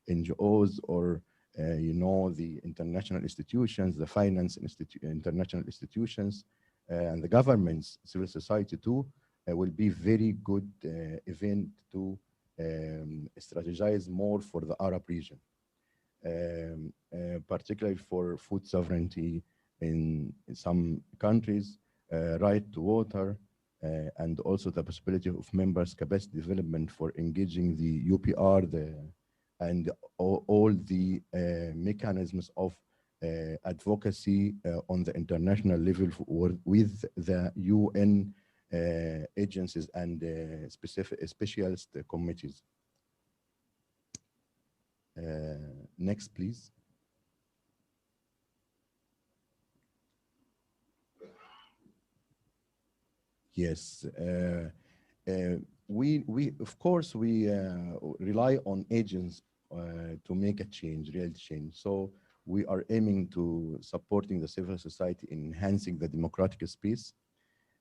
NGOs or the international institutions, the international institutions, and the governments, civil society too, will be very good event to strategize more for the Arab region. Particularly for food sovereignty in some countries, right to water, and also the possibility of members' capacity development for engaging the UPR and all the mechanisms of advocacy on the international level with the UN agencies and specialist committees. Next, please. Yes, we of course we rely on agents to make a change, real change. So we are aiming to supporting the civil society in enhancing the democratic space.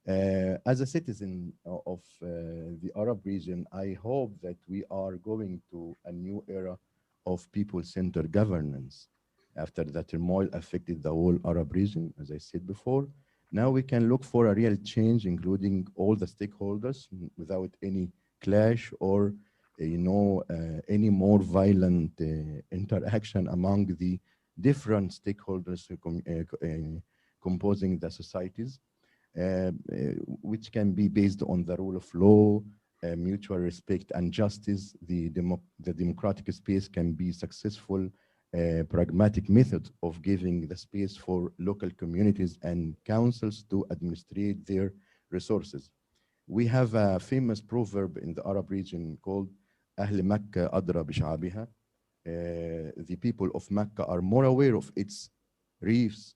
As a citizen of the Arab region, I hope that we are going to a new era of people-centered governance after the turmoil affected the whole Arab region, as I said before. Now we can look for a real change, including all the stakeholders without any clash or any more violent interaction among the different stakeholders composing the societies, which can be based on the rule of law, mutual respect and justice. The democratic space can be successful, pragmatic method of giving the space for local communities and councils to administrate their resources. We have a famous proverb in the Arab region called أهل مكة أدرى بشعابها. The people of Mecca are more aware of its reefs,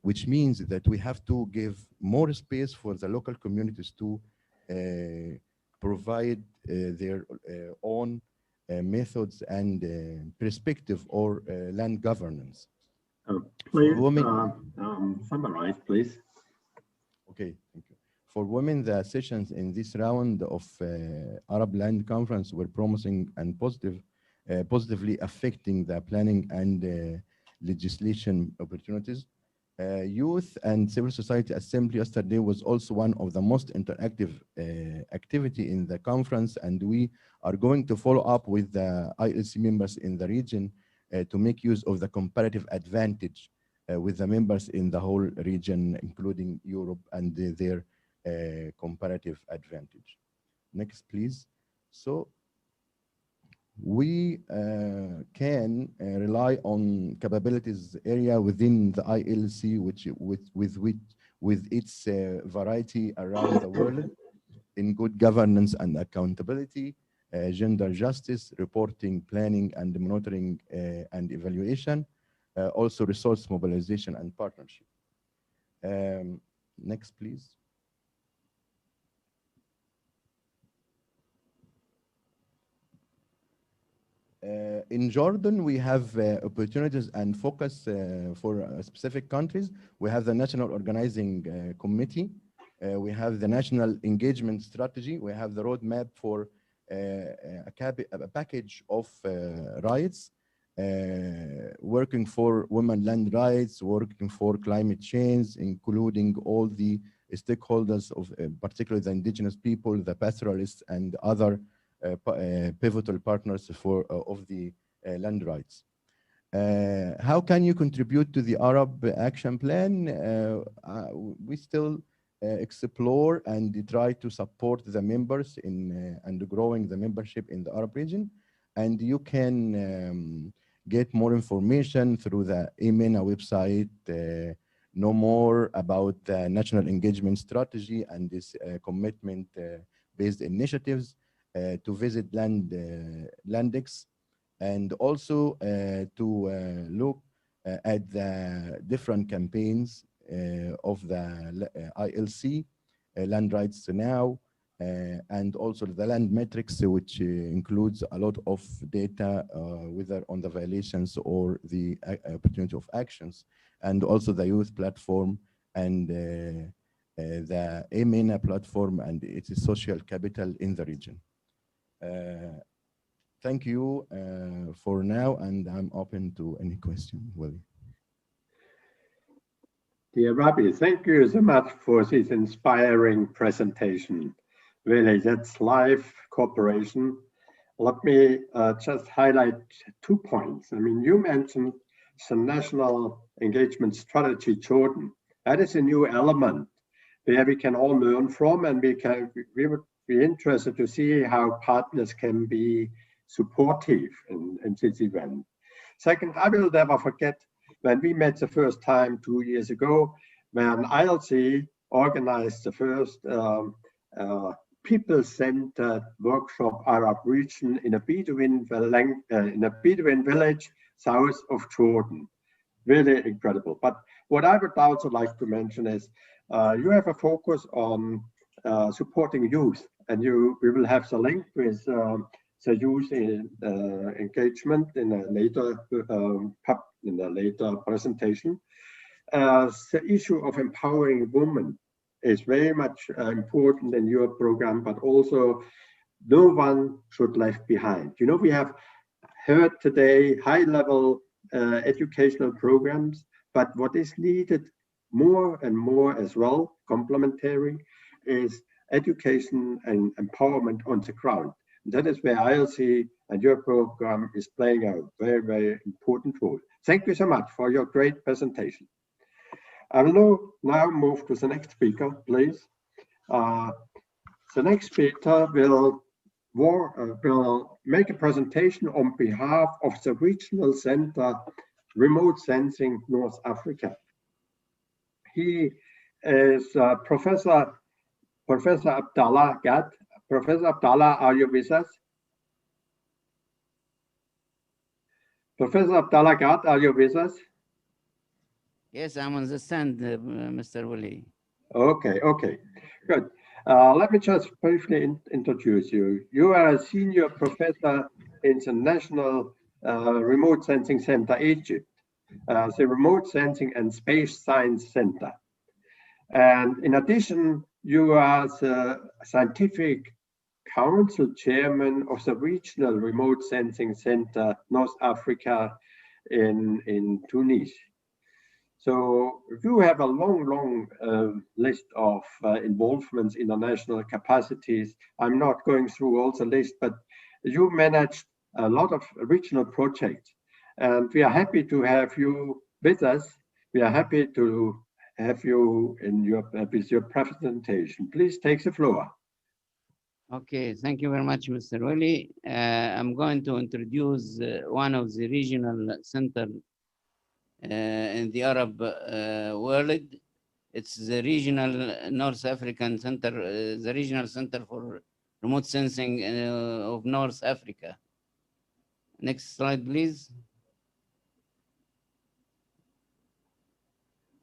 which means that we have to give more space for the local communities to provide their own methods and perspective or land governance. Please summarize, please. Okay, thank you. For women, the sessions in this round of Arab Land Conference were promising and positively affecting the planning and legislation opportunities. Youth and civil society assembly yesterday was also one of the most interactive activity in the conference, and we are going to follow up with the ILC members in the region to make use of the comparative advantage with the members in the whole region, including Europe, and their comparative advantage. Next, please. So we can rely on capabilities area within the ILC, with its variety around the world in good governance and accountability, gender justice, reporting, planning, and monitoring and evaluation, also resource mobilization and partnership. Next, please. In Jordan, we have opportunities and focus for specific countries. We have the National Organizing Committee. We have the National Engagement Strategy. We have the roadmap for a package of rights, working for women land rights, working for climate change, including all the stakeholders of particularly the indigenous people, the pastoralists, and other pivotal partners of the land rights. How can you contribute to the Arab Action Plan? We still explore and try to support the members in and growing the membership in the Arab region. And you can get more information through the EMENA website, know more about the national engagement strategy and this commitment-based initiatives, to visit Landex, and also to look at the different campaigns of the ILC, Land Rights Now, and also the land metrics, which includes a lot of data, whether on the violations or the opportunity of actions, and also the youth platform and the EMENA platform and its social capital in the region. Thank you for now, and I'm open to any question, Willie. Dear Rabbi, thank you so much for this inspiring presentation. Really, that's live cooperation. Let me just highlight 2 points. I mean, you mentioned the National Engagement Strategy Jordan. That is a new element where we can all learn from, and we would be interested to see how partners can be supportive in this event. Second, I will never forget when we met the first time 2 years ago, when ILC organized the first people-centered workshop Arab region in a Bedouin village south of Jordan. Really incredible. But what I would also like to mention is you have a focus on supporting youth, and we will have the link with the youth engagement in a later presentation. The issue of empowering women is very much important in your program, but also no one should left behind. You know, we have heard today high-level educational programs, but what is needed more and more as well, complementary, is education and empowerment on the ground. That is where ILC and your program is playing a very, very important role. Thank you so much for your great presentation. I will now move to the next speaker, please. The next speaker will make a presentation on behalf of the Regional Center Remote Sensing North Africa. He is Professor Abdallah Gad. Professor Abdallah, are you with us? Professor Abdallah Gad, are you with us? Yes, I'm on the stand, Mr. Willie. Okay, good. Let me just briefly introduce you. You are a senior professor in the National Remote Sensing Center, Egypt, the Remote Sensing and Space Science Center. And in addition, you are the Scientific Council Chairman of the Regional Remote Sensing Center, North Africa in Tunis. So you have a long list of involvements, international capacities. I'm not going through all the list, but you managed a lot of regional projects. And we are happy to have you with us. We are happy to have you with your presentation. Please take the floor. Okay, thank you very much, Mr. Willie. I'm going to introduce one of the regional centers in the Arab world. It's the regional North African Center, the Regional Center for Remote Sensing of North Africa. Next slide, please.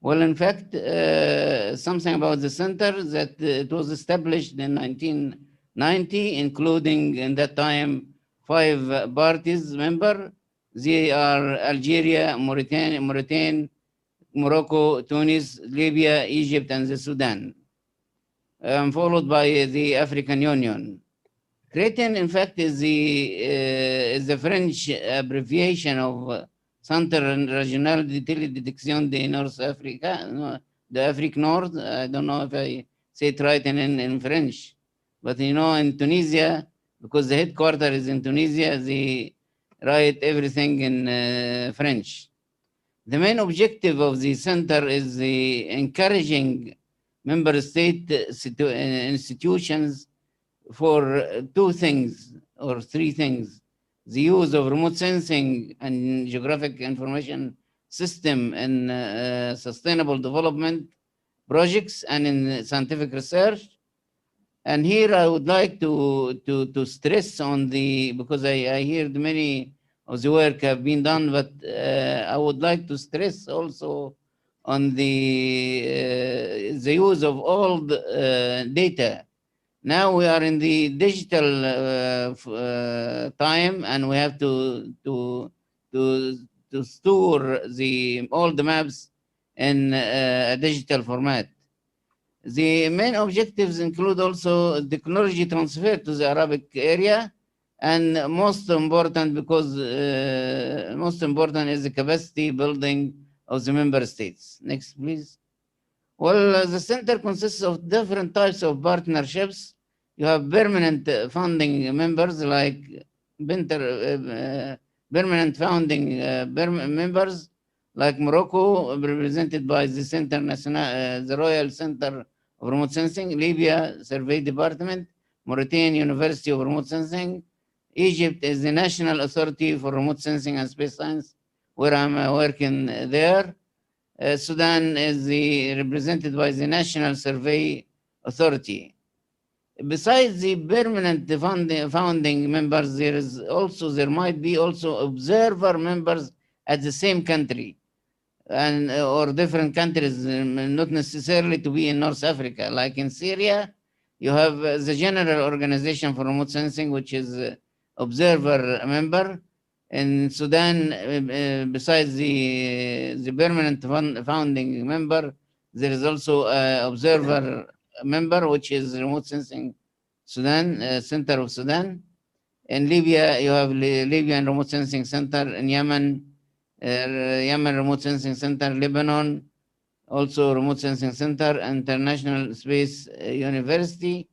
Well, in fact, something about the center, that it was established in 1990, including in that time 5 parties member. They are Algeria, Mauritania, Morocco, Tunis, Libya, Egypt, and the Sudan, followed by the African Union. Cretin, in fact, is the French abbreviation of Centre Régional de Télédétection de North Africa, the Afrique Nord. I don't know if I say it right in French, but you know, in Tunisia, because the headquarters is in Tunisia, the write everything in French. The main objective of the center is the encouraging member state institutions for two things or three things: the use of remote sensing and geographic information system in sustainable development projects and in scientific research. And here I would like to stress on the, because I heard many of the work have been done, but I would like to stress also on the use of all the data. Now we are in the digital time, and we have to store all the maps in a digital format. The main objectives include also technology transfer to the Arabic area, and most important, because most important is the capacity building of the member states. Next, please. Well, the center consists of different types of partnerships. You have permanent founding members like permanent founding members like Morocco, represented by the Center National, the Royal Center of Remote Sensing, Libya Survey Department, Mauritania University of Remote Sensing. Egypt is the National Authority for Remote Sensing and Space Science, where I'm working there. Sudan is represented by the National Survey Authority. Besides the permanent founding members, there might be also observer members at the same country, and or different countries, not necessarily to be in North Africa. Like in Syria, you have the General Organization for Remote Sensing, which is observer member. In Sudan, besides the permanent founding member, there is also an observer member, which is Remote Sensing Sudan, Center of Sudan. In Libya, you have Libyan Remote Sensing Center. In Yemen, Yemen Remote Sensing Center. Lebanon, also Remote Sensing Center. International Space University.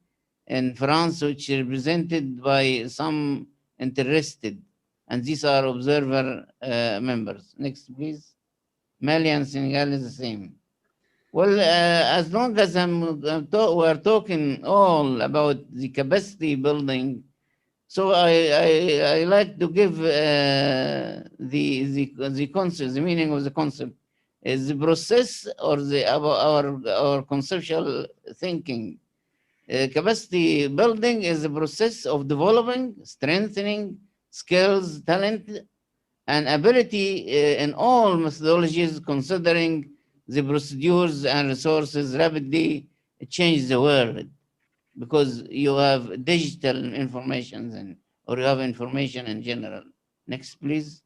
In France, which is represented by some interested, and these are observer members. Next, please. Mali and Senegal is the same. Well, as long as we're talking all about the capacity building, so I like to give the concept, the meaning of the concept is the process or our conceptual thinking. Capacity building is the process of developing, strengthening skills, talent, and ability in all methodologies, considering the procedures and resources rapidly change the world, because you have digital information or you have information in general. Next, please.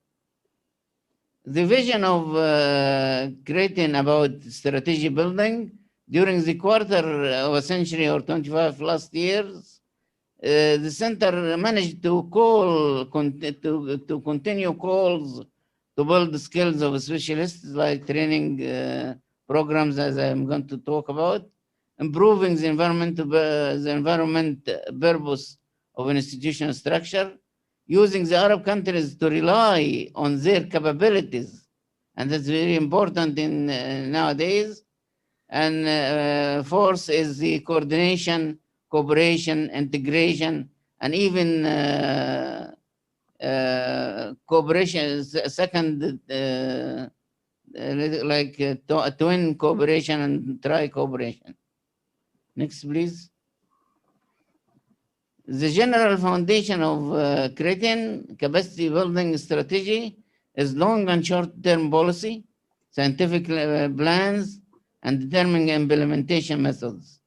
The vision of creating about strategy building during the quarter of a century or 25 last years, the center managed to continue calls to build the skills of specialists, like training programs, as I'm going to talk about, improving the environment purpose of an institutional structure, using the Arab countries to rely on their capabilities, and that's very important in nowadays. And fourth is the coordination, cooperation, integration, and even cooperation. Second, like twin cooperation and tri-cooperation. Next, please. The general foundation of creating capacity building strategy is long and short-term policy, scientific plans, and determining implementation methods,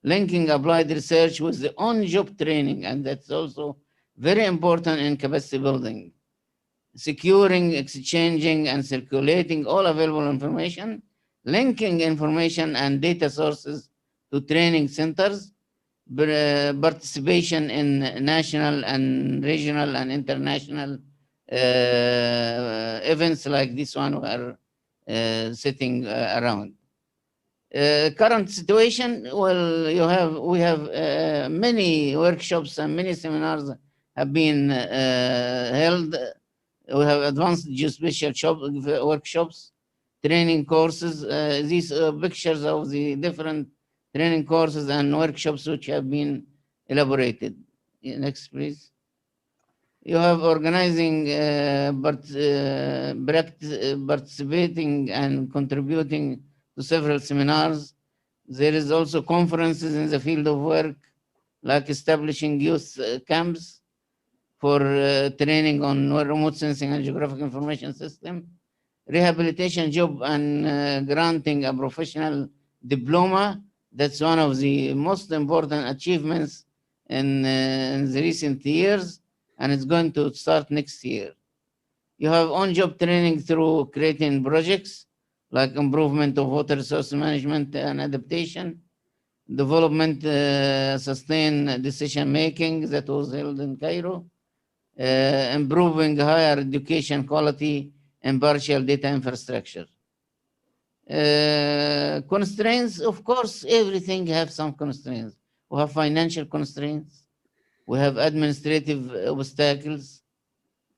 linking applied research with the on-job training, and that's also very important in capacity building, securing, exchanging, and circulating all available information, linking information and data sources to training centers, participation in national and regional and international events like this one we are sitting around. Current situation, well, we have many workshops and many seminars have been held We have advanced geospatial workshops, training courses. These pictures of the different training courses and workshops which have been elaborated. Next, please. You have organizing, participating and contributing to several seminars. There is also conferences in the field of work, like establishing youth camps for training on remote sensing and geographic information system, rehabilitation job and granting a professional diploma. That's one of the most important achievements in the recent years, and it's going to start next year. You have on-job training through creating projects like improvement of water resource management and adaptation, development, sustained decision making that was held in Cairo, improving higher education quality and partial data infrastructure. Constraints, of course, everything have some constraints. We have financial constraints. We have administrative obstacles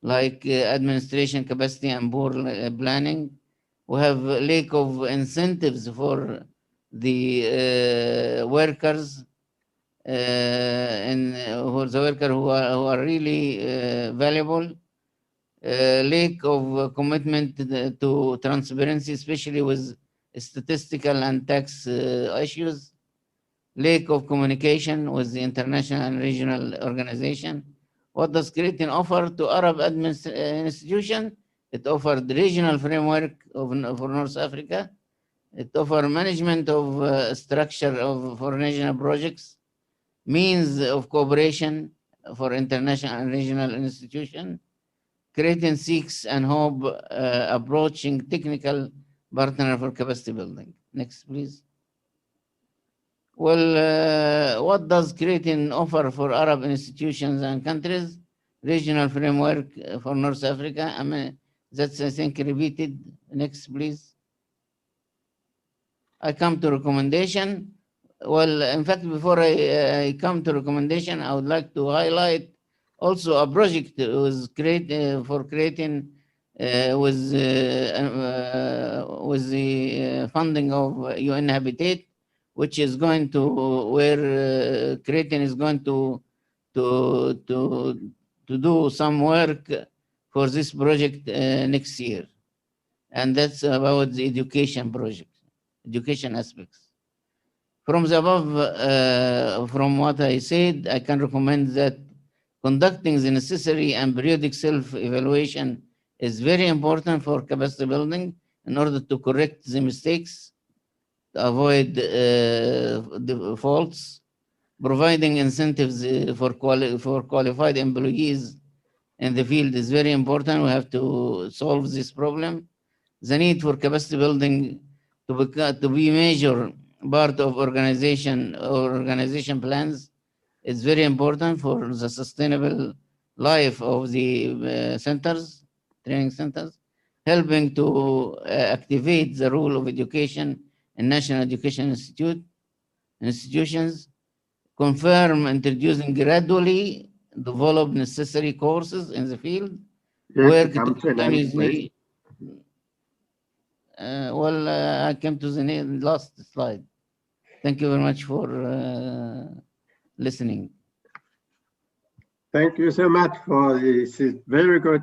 like administration capacity and poor planning. We have a lack of incentives for the workers and for the workers who are really valuable. Lack of commitment to transparency, especially with statistical and tax issues. Lack of communication with the international and regional organization. What does Creating offer to Arab institution? It offered the regional framework for North Africa. It offers management of structure for regional projects, means of cooperation for international and regional institutions. Creating seeks and hope approaching technical partner for capacity building. Next, please. Well, what does Creating offer for Arab institutions and countries? Regional framework for North Africa. I mean, that's, I think, repeated. Next, please. I come to recommendation. Well, in fact, before I come to recommendation, I would like to highlight also a project was for creating with the funding of UN Habitat, which is going to where Creating is going to do some work for this project next year, and that's about the education project, education aspects. From the above, from what I said, I can recommend that conducting the necessary and periodic self-evaluation is very important for capacity building in order to correct the mistakes, to avoid the faults. Providing incentives for qualified employees in the field is very important. We have to solve this problem. The need for capacity building to be major part of organization plans is very important for the sustainable life of the centers, training centers, helping to activate the role of education in national education institutions, confirm introducing gradually, develop necessary courses in the field, work to continuously. I came to the last slide. Thank you very much for listening. Thank you so much for this very good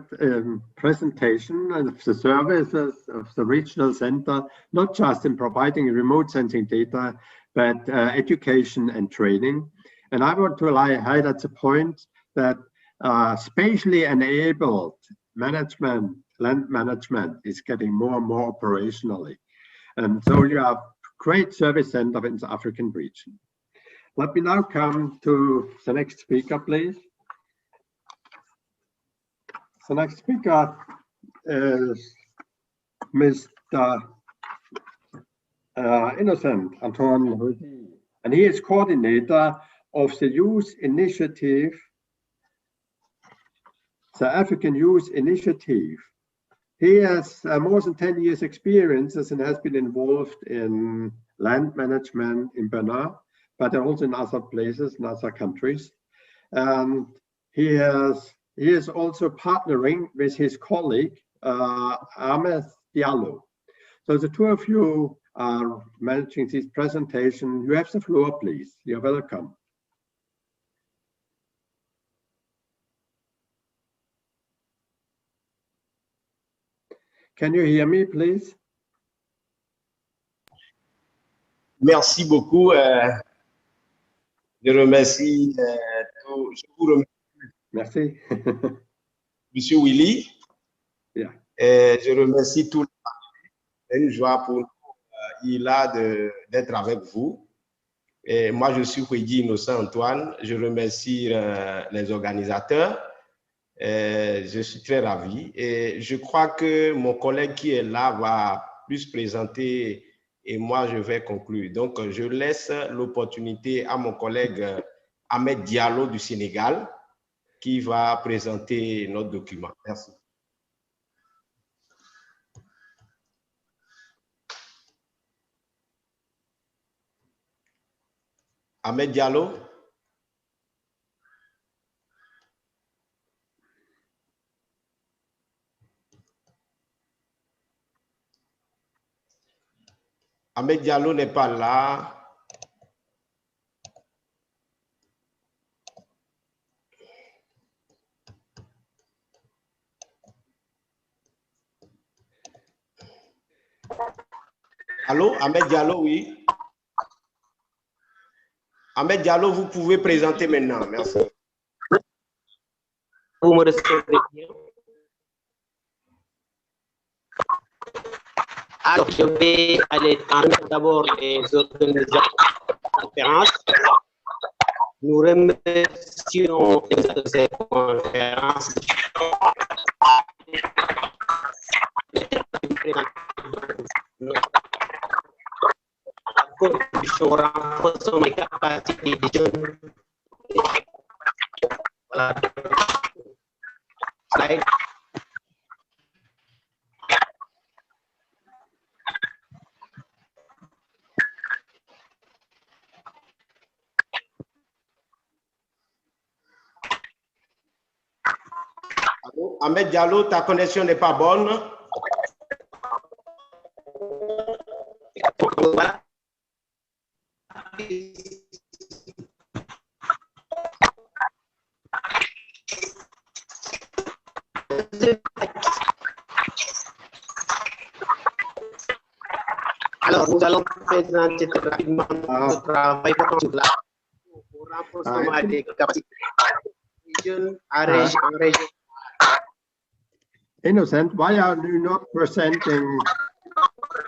presentation of the services of the regional center, not just in providing remote sensing data, but education and training. And I want to highlight the point that spatially enabled management, land management is getting more and more operationally. And so you have great service center in the African region. Let me now come to the next speaker, please. The next speaker is Mr. Innocent Antoine, and he is coordinator of the Youth Initiative, the African Youth Initiative. He has more than 10 years experiences and has been involved in land management in Benin, but also in other places, in other countries. And he has He is also partnering with his colleague, Ahmed Diallo. So the two of you are managing this presentation. You have the floor, please. You're welcome. Can you hear me, please? Merci beaucoup. Je remercie je vous remercie. Merci. Monsieur Willy. Yeah. Je remercie tous les partenaires. C'est une joie pour nous, d'être avec vous. Et moi, je suis Sdg Innocent Antoine. Je remercie les organisateurs. Je suis très ravi. Et je crois que mon collègue qui est là va plus présenter et moi, je vais conclure. Donc, je laisse l'opportunité à mon collègue Ahmed Diallo du Sénégal qui va présenter notre document. Merci. Ahmed Diallo. Ahmed Diallo n'est pas là. Allô, Ahmed Diallo, oui. Ahmed Diallo, vous pouvez présenter maintenant. Merci. Vous me recevez bien. Alors, je vais aller d'abord les organisateurs de la conférence. Nous remercions de cette conférence. La contribution renforce les capacités des jeunes. Voilà. Slide. Ahmed Diallo, ta connexion n'est pas bonne. Voilà. Alors, nous allons présenter rapidement notre travail sur la renforcement des capacités des jeunes en région. Innocent, why are you not presenting?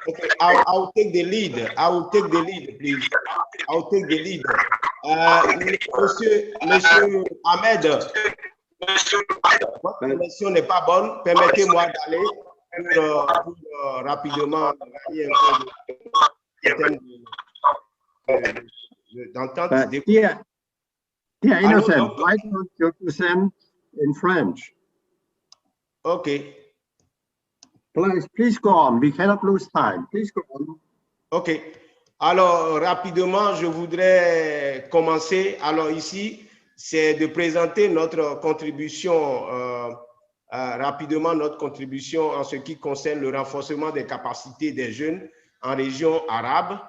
Okay, I'll take the lead. I will take the lead, please. I'll take the lead. Monsieur Ahmed, votre connexion n'est pas bonne. Permettez-moi d'aller rapidement gagner un peu d'entente. Dear Innocent, why don't you present in French? Okay. Please go on. We cannot lose time. Please go on. OK. Alors, rapidement, je voudrais commencer. Alors, ici, c'est de présenter notre contribution, rapidement notre contribution en ce qui concerne le renforcement des capacités des jeunes en région arabe.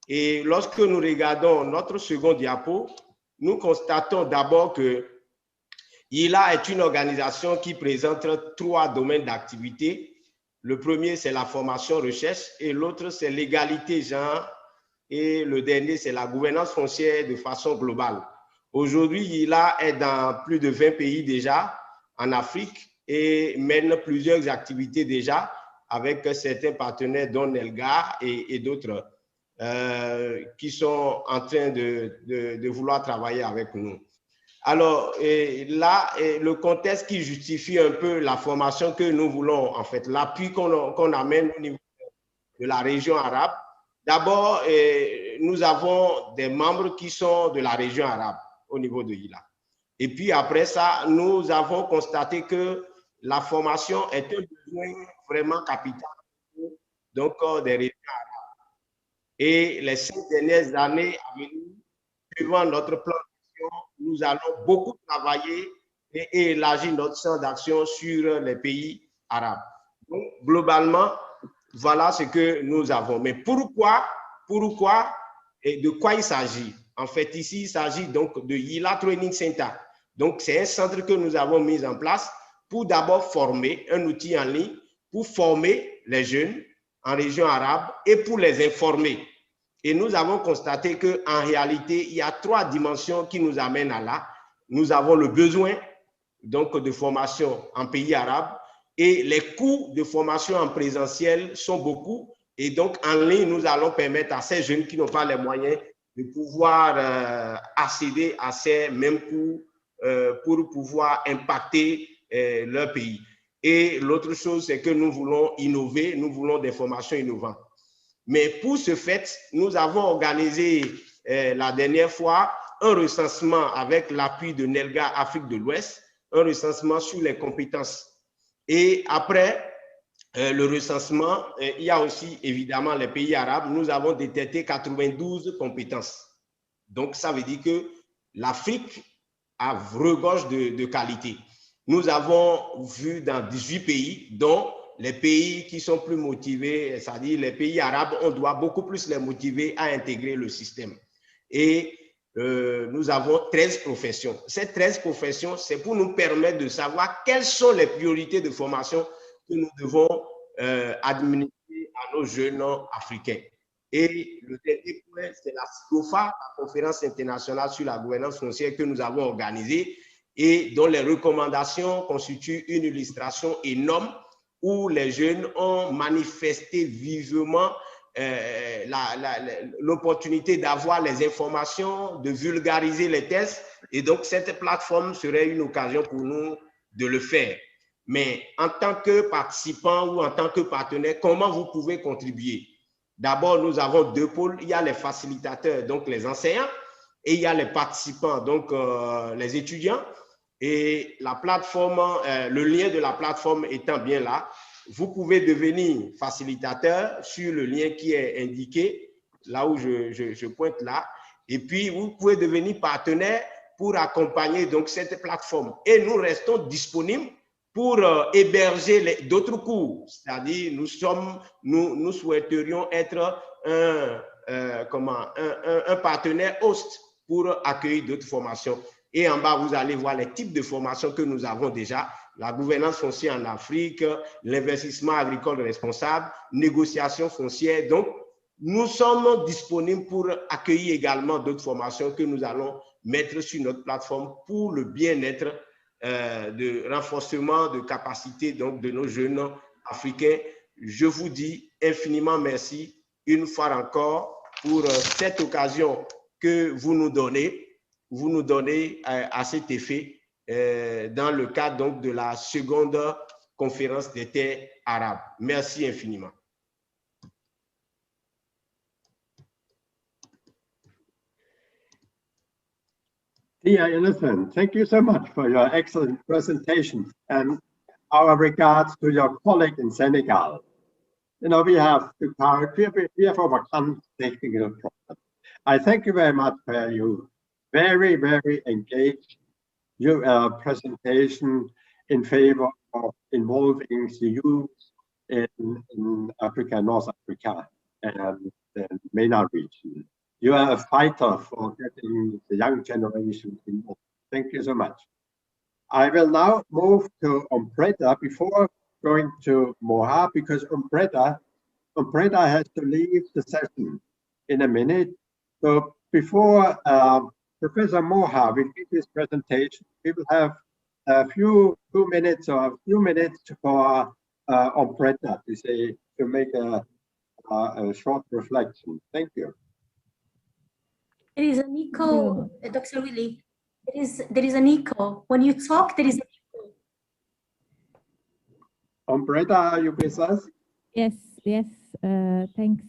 Et lorsque nous regardons notre second diapo, nous constatons d'abord que ILA est une organisation qui présente 3 domaines d'activité. Le premier, c'est la formation recherche et l'autre, c'est l'égalité genre et le dernier, c'est la gouvernance foncière de façon globale. Aujourd'hui, ILA est dans plus de 20 pays déjà en Afrique et mène plusieurs activités déjà avec certains partenaires dont Nelga et d'autres qui sont en train de vouloir travailler avec nous. Alors là, le contexte qui justifie un peu la formation que nous voulons, en fait, l'appui qu'on amène au niveau de la région arabe. D'abord, nous avons des membres qui sont de la région arabe au niveau de ILA. Et puis après ça, nous avons constaté que la formation est un besoin vraiment capital donc des régions arabes. Et les 5 dernières années à venir, suivant notre plan, nous allons beaucoup travailler et élargir notre champ d'action sur les pays arabes. Donc, globalement, voilà ce que nous avons. Mais pourquoi et de quoi il s'agit? En fait, ici, il s'agit donc de Yila Training Center. Donc, c'est un centre que nous avons mis en place pour d'abord former, un outil en ligne pour former les jeunes en région arabe et pour les informer. Et nous avons constaté qu'en réalité, il y a 3 dimensions qui nous amènent à là. Nous avons le besoin donc, de formation en pays arabes et les coûts de formation en présentiel sont beaucoup. Et donc, en ligne, nous allons permettre à ces jeunes qui n'ont pas les moyens de pouvoir accéder à ces mêmes coûts pour pouvoir impacter leur pays. Et l'autre chose, c'est que nous voulons innover, nous voulons des formations innovantes. Mais pour ce fait, nous avons organisé la dernière fois un recensement avec l'appui de Nelga Afrique de l'Ouest, un recensement sur les compétences. Et après le recensement, il y a aussi évidemment les pays arabes. Nous avons détecté 92 compétences. Donc, ça veut dire que l'Afrique regorge de qualité. Nous avons vu dans 18 pays, dont les pays qui sont plus motivés, c'est-à-dire les pays arabes, on doit beaucoup plus les motiver à intégrer le système. Et nous avons 13 professions. Ces 13 professions, c'est pour nous permettre de savoir quelles sont les priorités de formation que nous devons administrer à nos jeunes africains. Et le dernier point, c'est la SCOFA, la conférence internationale sur la gouvernance foncière que nous avons organisée et dont les recommandations constituent une illustration énorme où les jeunes ont manifesté vivement l'opportunité d'avoir les informations, de vulgariser les tests. Et donc, cette plateforme serait une occasion pour nous de le faire. Mais en tant que participant ou en tant que partenaire, comment vous pouvez contribuer? D'abord, nous avons 2 pôles. Il y a les facilitateurs, donc les enseignants, et il y a les participants, donc les étudiants. Et la plateforme, le lien de la plateforme étant bien là, vous pouvez devenir facilitateur sur le lien qui est indiqué, là où je pointe là. Et puis, vous pouvez devenir partenaire pour accompagner donc cette plateforme. Et nous restons disponibles pour héberger d'autres cours. C'est-à-dire, nous souhaiterions être un partenaire host pour accueillir d'autres formations. Et en bas, vous allez voir les types de formations que nous avons déjà. La gouvernance foncière en Afrique, l'investissement agricole responsable, négociation foncière. Donc, nous sommes disponibles pour accueillir également d'autres formations que nous allons mettre sur notre plateforme pour le bien-être de renforcement de capacité donc, de nos jeunes africains. Je vous dis infiniment merci une fois encore pour cette occasion que vous nous donnez à cet effet dans le cadre donc, de la seconde conférence des terres arabes. Merci infiniment. Dear Innocent, thank you so much for your excellent presentation and our regards to your colleague in Senegal. You know, we have overcome technical problems. I thank you very much for your very, very engaged presentation in favor of involving the youth in Africa, North Africa, and the MENA region. You are a fighter for getting the young generation involved. Thank you so much. I will now move to Umbretta before going to Moha, because Umbretta has to leave the session in a minute. So before Professor Moha will give his presentation, we will have a few minutes for Umbretta to make a short reflection. Thank you. There is an echo, Dr. Willie. There is an echo. When you talk, there is an echo. Umbretta, are you with us? Yes. Thanks,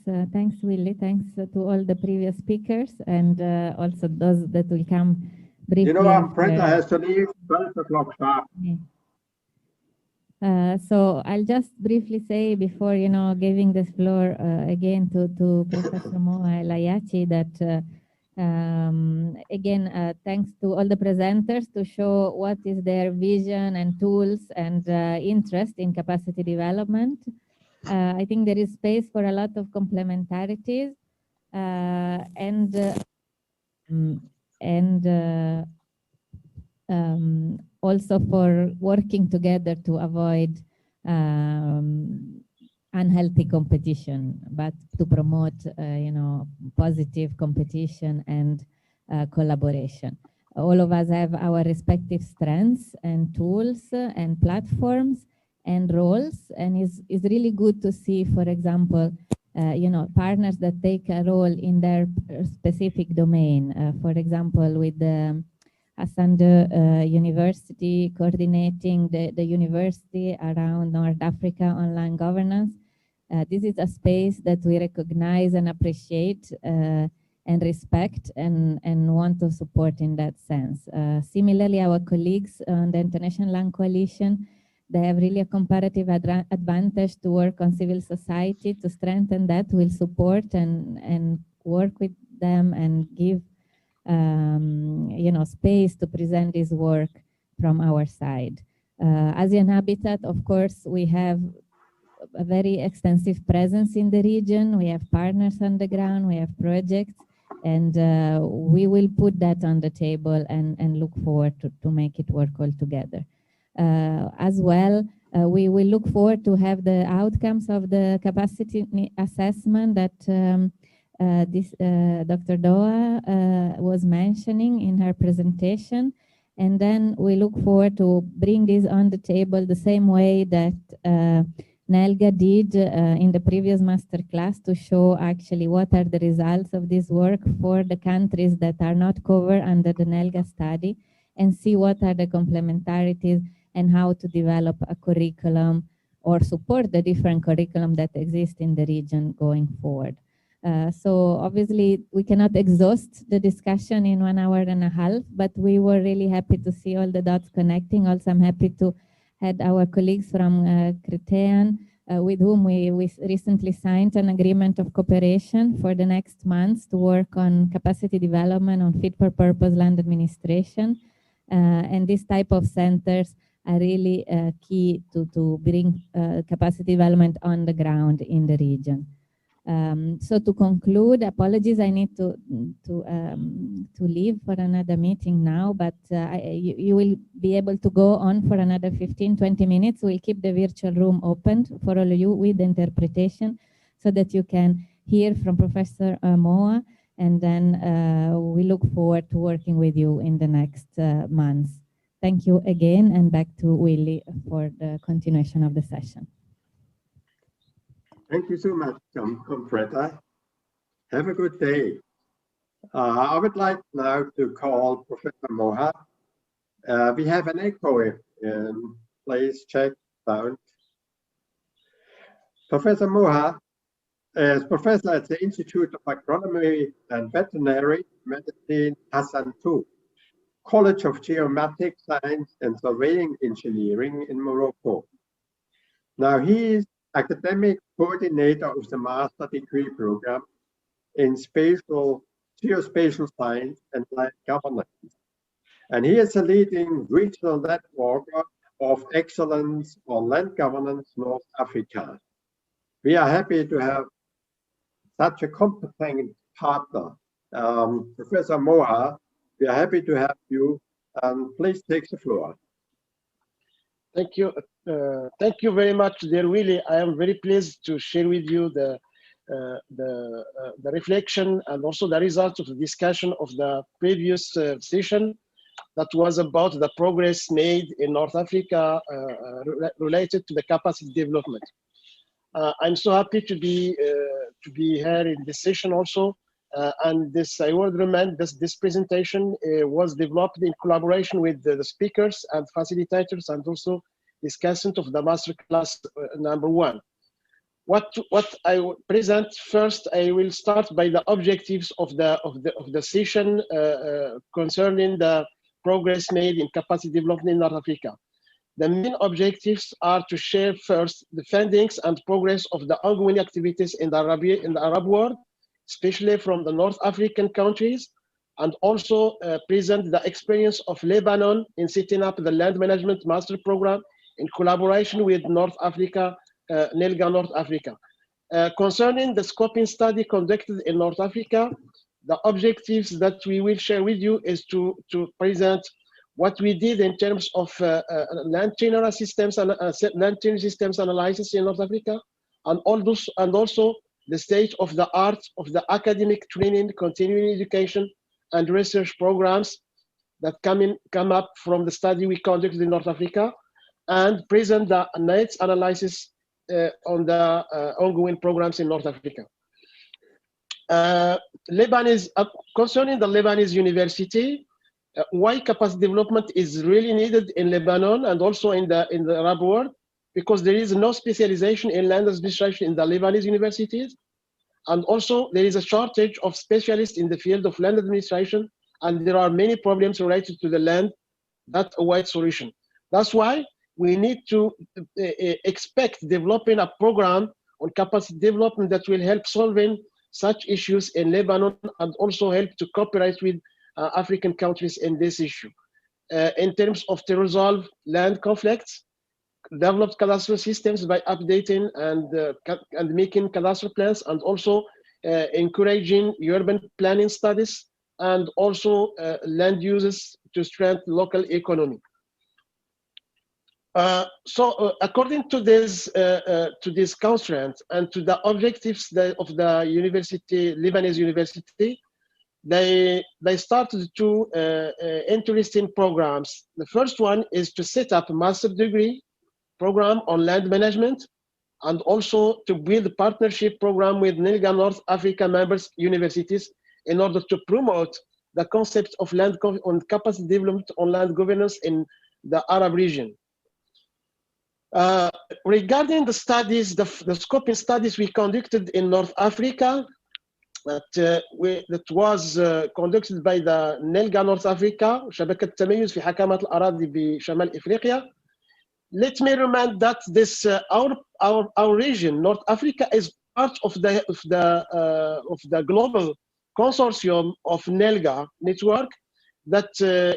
Willie. Thanks to all the previous speakers and also those that will come briefly. You know, Umbretta has to leave 12 o'clock sharp. So I'll just briefly say before, giving the floor again to Professor Moha El Ayachi that Again, thanks to all the presenters to show what is their vision and tools and interest in capacity development. I think there is space for a lot of complementarities and also for working together to avoid unhealthy competition, but to promote, positive competition and collaboration. All of us have our respective strengths and tools and platforms and roles, and it's really good to see, for example, partners that take a role in their specific domain. For example, with the Asante University coordinating the university around North Africa online governance. This is a space that we recognize and appreciate and respect and want to support in that sense. Similarly, our colleagues on the International Land Coalition, they have really a comparative advantage to work on civil society. To strengthen that, we'll support and work with them and give space to present this work from our side. ASEAN Habitat, of course, we have a very extensive presence in the region. We have partners on the ground, we have projects, and we will put that on the table and look forward to make it work all together. As well, we will look forward to have the outcomes of the capacity assessment that Dr. Doa was mentioning in her presentation. And then we look forward to bring this on the table the same way that Nelga did in the previous masterclass, to show actually what are the results of this work for the countries that are not covered under the Nelga study, and see what are the complementarities and how to develop a curriculum or support the different curriculum that exist in the region going forward. So obviously we cannot exhaust the discussion in 1 hour and a half, but we were really happy to see all the dots connecting. Also, I'm happy to have our colleagues from Critean, with whom we recently signed an agreement of cooperation for the next months to work on capacity development on fit-for-purpose land administration. And this type of centers are really key to bring capacity development on the ground in the region. So to conclude, apologies, I need to leave for another meeting now, but you will be able to go on for another 15-20 minutes. We'll keep the virtual room open for all of you with interpretation, so that you can hear from Professor Moa, and then we look forward to working with you in the next months. Thank you again, and back to Willie for the continuation of the session. Thank you so much, Freda. Have a good day. I would like now to call Professor Moha. We have an echo. Please check sound. Professor Moha is professor at the Institute of Agronomy and Veterinary Medicine, Hassan II, College of Geomatic Science and Surveying Engineering in Morocco. Now he is academic coordinator of the master degree program in geospatial science and land governance. And he is a leading regional network of excellence on land governance North Africa. We are happy to have such a competent partner. Professor Moha, we are happy to have you, and please take the floor. Thank you. Thank you very much, dear Willie. I am very pleased to share with you the reflection and also the results of the discussion of the previous session that was about the progress made in North Africa related to the capacity development. I'm so happy to be here in this session also. And this, I would remind this presentation was developed in collaboration with the speakers and facilitators, and also discussant of the masterclass #1. What I will present first, I will start by the objectives of the session concerning the progress made in capacity development in North Africa. The main objectives are to share first the findings and progress of the ongoing activities in the Arab world, especially from the North African countries, and also present the experience of Lebanon in setting up the land management master program in collaboration with North Africa, NELGA North Africa. Concerning the scoping study conducted in North Africa, the objectives that we will share with you is to present what we did in terms of land tenure systems and land tenure systems analysis in North Africa, and also the state of the art of the academic training, continuing education, and research programs that come up from the study we conducted in North Africa, and present the needs analysis on the ongoing programs in North Africa. Concerning the Lebanese university, why capacity development is really needed in Lebanon and also in the Arab world, because there is no specialization in land administration in the Lebanese universities, and also there is a shortage of specialists in the field of land administration, and there are many problems related to the land that await solution. That's why we need to expect developing a program on capacity development that will help solving such issues in Lebanon and also help to cooperate with African countries in this issue. In terms of to resolve land conflicts, develop cadastral systems by updating and making cadastral plans, and also encouraging urban planning studies, and also land uses to strengthen local economy. According to this constraint and to the objectives of the university, Lebanese university, they started two interesting programs. The first one is to set up a master's degree program on land management, and also to build a partnership program with NELGA North Africa members universities in order to promote the concept of land on capacity development on land governance in the Arab region. Regarding the studies, the scoping studies we conducted in North Africa, that was conducted by the NELGA North Africa, شبكة التميز في حكامات الأراضي بشمال إفريقيا. Let me remind that this our region, North Africa, is part of the global consortium of NELGA network that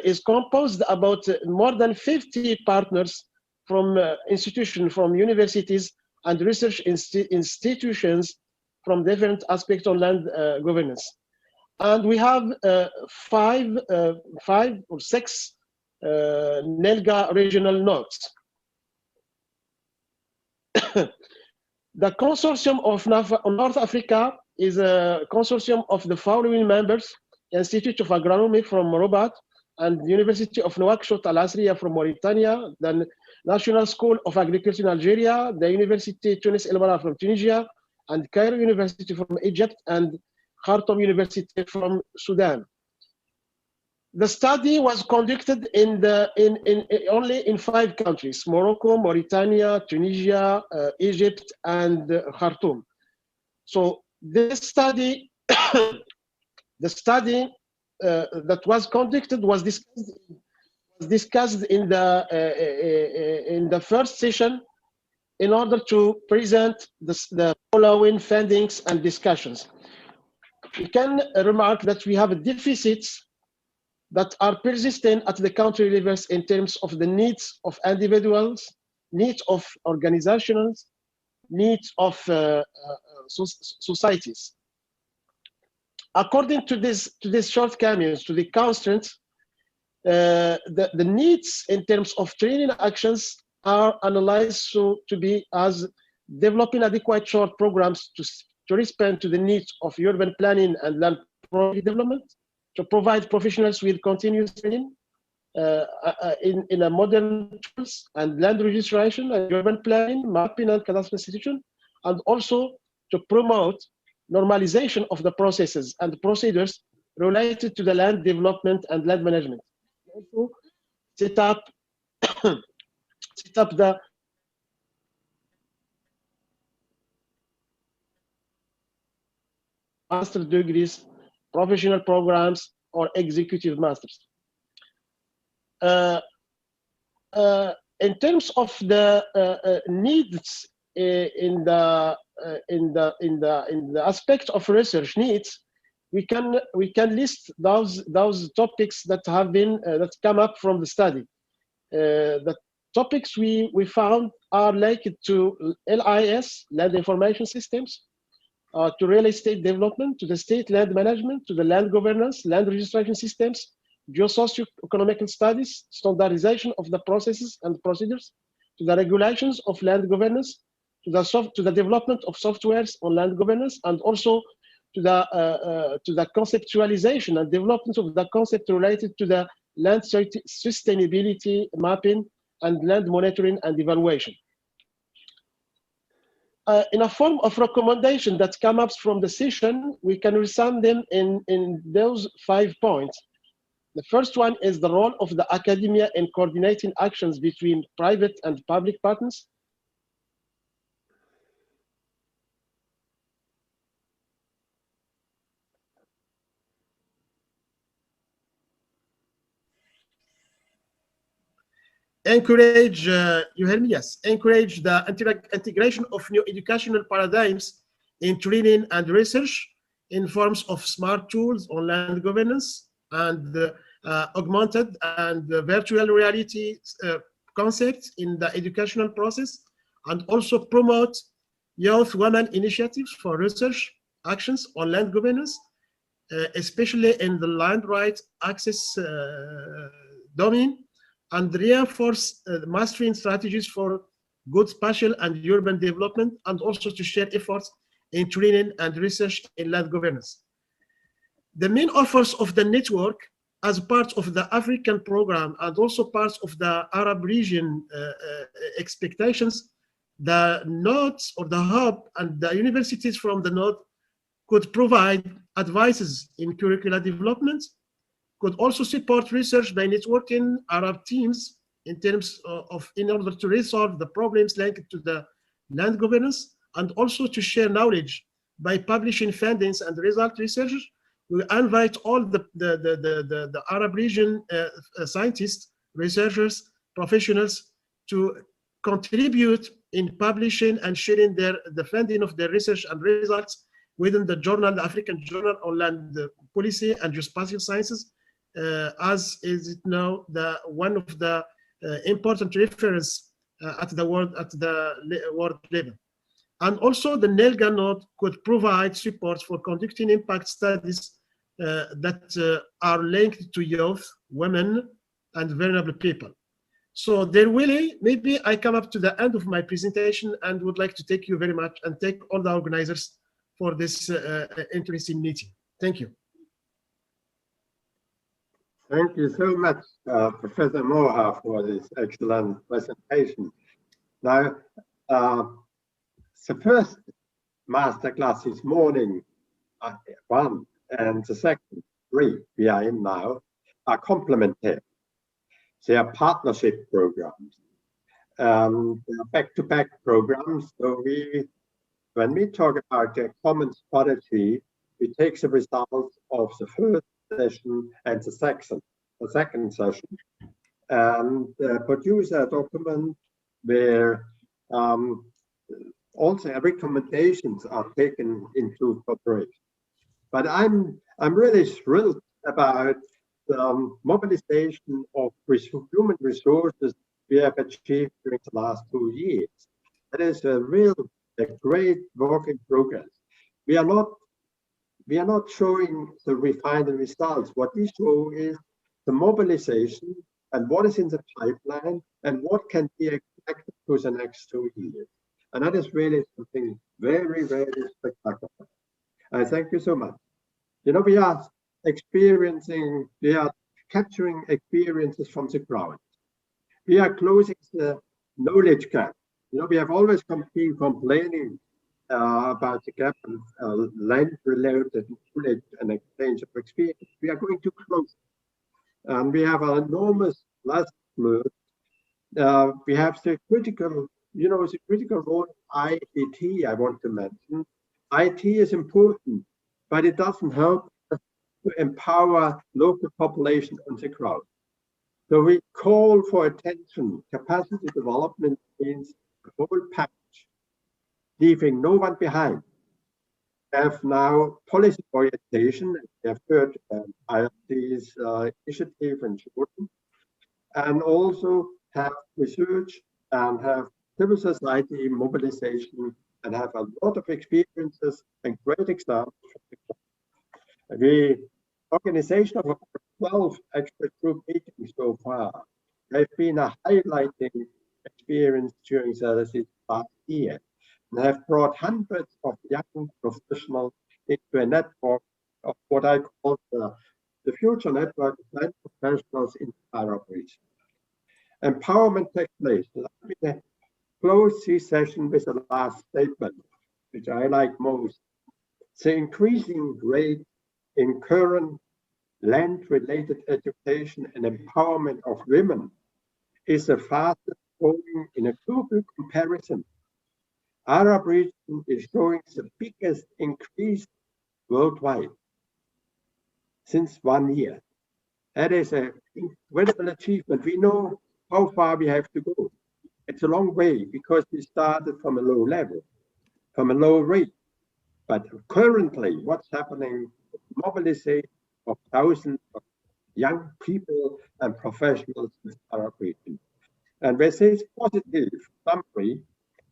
is composed about more than 50 partners from institutions, from universities and research institutions from different aspects of land governance. And we have five or six NELGA regional nodes. The consortium of North Africa is a consortium of the following members: Institute of Agronomy from Rabat, and the University of Nouakchott Al Asriya from Mauritania, the National School of Agriculture in Algeria, the University Tunis El Bara from Tunisia, and Cairo University from Egypt, and Khartoum University from Sudan. The study was conducted only in 5 countries: Morocco, Mauritania, Tunisia, Egypt, and Khartoum. So this study, the study that was conducted was discussed in the first session in order to present the following findings and discussions. We can remark that we have deficits that are persistent at the country levels in terms of the needs of individuals, needs of organizations, needs of societies. According to these shortcomings, to the constraints, the needs in terms of training actions are analyzed to be as developing adequate short programs to respond to the needs of urban planning and land development, to provide professionals with continuous training in a modern tools and land registration and urban planning, mapping and cadastral institution, and also to promote normalization of the processes and procedures related to the land development and land management. Also, set up the master degrees, professional programs, or executive masters. In terms of the needs in the aspect of research needs, we can list those topics that have been that come up from the study. The topics we found are related to LIS, land information systems, to real estate development, to the state land management, to the land governance, land registration systems, geosocioeconomic studies, standardization of the processes and procedures, to the regulations of land governance, to the development of softwares on land governance, and also to the conceptualization and development of the concept related to the land sustainability mapping and land monitoring and evaluation. In a form of recommendation that comes up from the session, we can resum them in those 5 points. The first one is the role of the academia in coordinating actions between private and public partners. Encourage, you hear me? Yes. Encourage the integration of new educational paradigms in training and research in forms of smart tools on land governance and augmented and virtual reality concepts in the educational process, and also promote youth women initiatives for research actions on land governance, especially in the land rights access domain, and reinforce mastering strategies for good spatial and urban development, and also to share efforts in training and research in land governance. The main offers of the network as part of the African program and also parts of the Arab region expectations, the nodes or the hub and the universities from the node could provide advices in curricular development, could also support research by networking Arab teams in terms of, in order to resolve the problems linked to the land governance, and also to share knowledge by publishing findings and result research. We invite all the Arab region scientists, researchers, professionals to contribute in publishing and sharing the funding of their research and results within the journal, the African Journal on Land Policy and Geospatial Sciences, as is now one of the important reference at the world level. And also the NELGA node could provide support for conducting impact studies that are linked to youth, women, and vulnerable people. So there really, maybe I come up to the end of my presentation and would like to thank you very much and thank all the organizers for this interesting meeting. Thank you. Thank you so much, Professor Moha, for this excellent presentation. Now, the first masterclass this morning, 1, and the second 3 we are in now, are complementary. They are partnership programs. They are back-to-back programs. So when we talk about a common strategy, we take the results of the first session and the second session, and produce a document where also recommendations are taken into cooperation. But I'm really thrilled about the mobilization of human resources we have achieved during the last 2 years. That is a great work in progress. We are not showing the final results. What we show is the mobilization and what is in the pipeline and what can be expected for the next 2 years. And that is really something very, very spectacular. I thank you so much. You know, we are capturing experiences from the ground. We are closing the knowledge gap. You know, we have always been complaining about the gap of land-related knowledge and exchange of experience. We are going to close it. And we have an enormous lesson learned. We have the critical, the critical role of IT, I want to mention. IT is important, but it doesn't help to empower local population on the ground. So we call for attention. Capacity development means the whole package, leaving no one behind. have now policy orientation. We have heard IRC's initiative and Jordan, and also have research and have civil society mobilization and have a lot of experiences and great examples. The organization of about 12 expert group meetings so far have been a highlighting experience during the past year, and have brought hundreds of young professionals into a network of what I call the future network of young professionals in the Arab region. Empowerment takes place. Let me close this session with the last statement, which I like most. The increasing rate in current land-related education and empowerment of women is the fastest growing in a global comparison. Arab region is showing the biggest increase worldwide since 1 year. That is an incredible achievement. We know how far we have to go. It's a long way because we started from a low level, from a low rate. But currently, what's happening, mobilization of thousands of young people and professionals in the Arab region. And with this positive summary,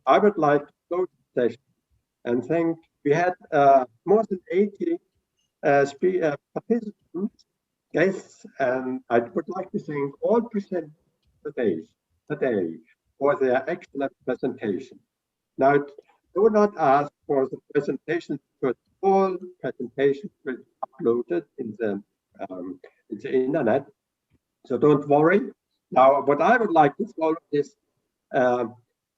I would like to close the session and thank, we had more than 80 participants, guests, and I would like to thank all presenters today for their excellent presentation. Now, do not ask for the presentation because all presentations will be uploaded in the internet, so don't worry. Now, what I would like to follow is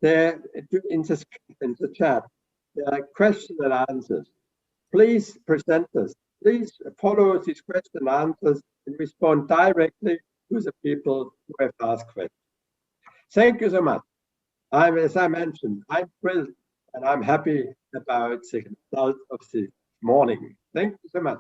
there in the chat, there are question and answers. Please, presenters, please follow these question and answers and respond directly to the people who have asked questions. Thank you so much. As I mentioned, I'm thrilled and I'm happy about the result of this morning. Thank you so much.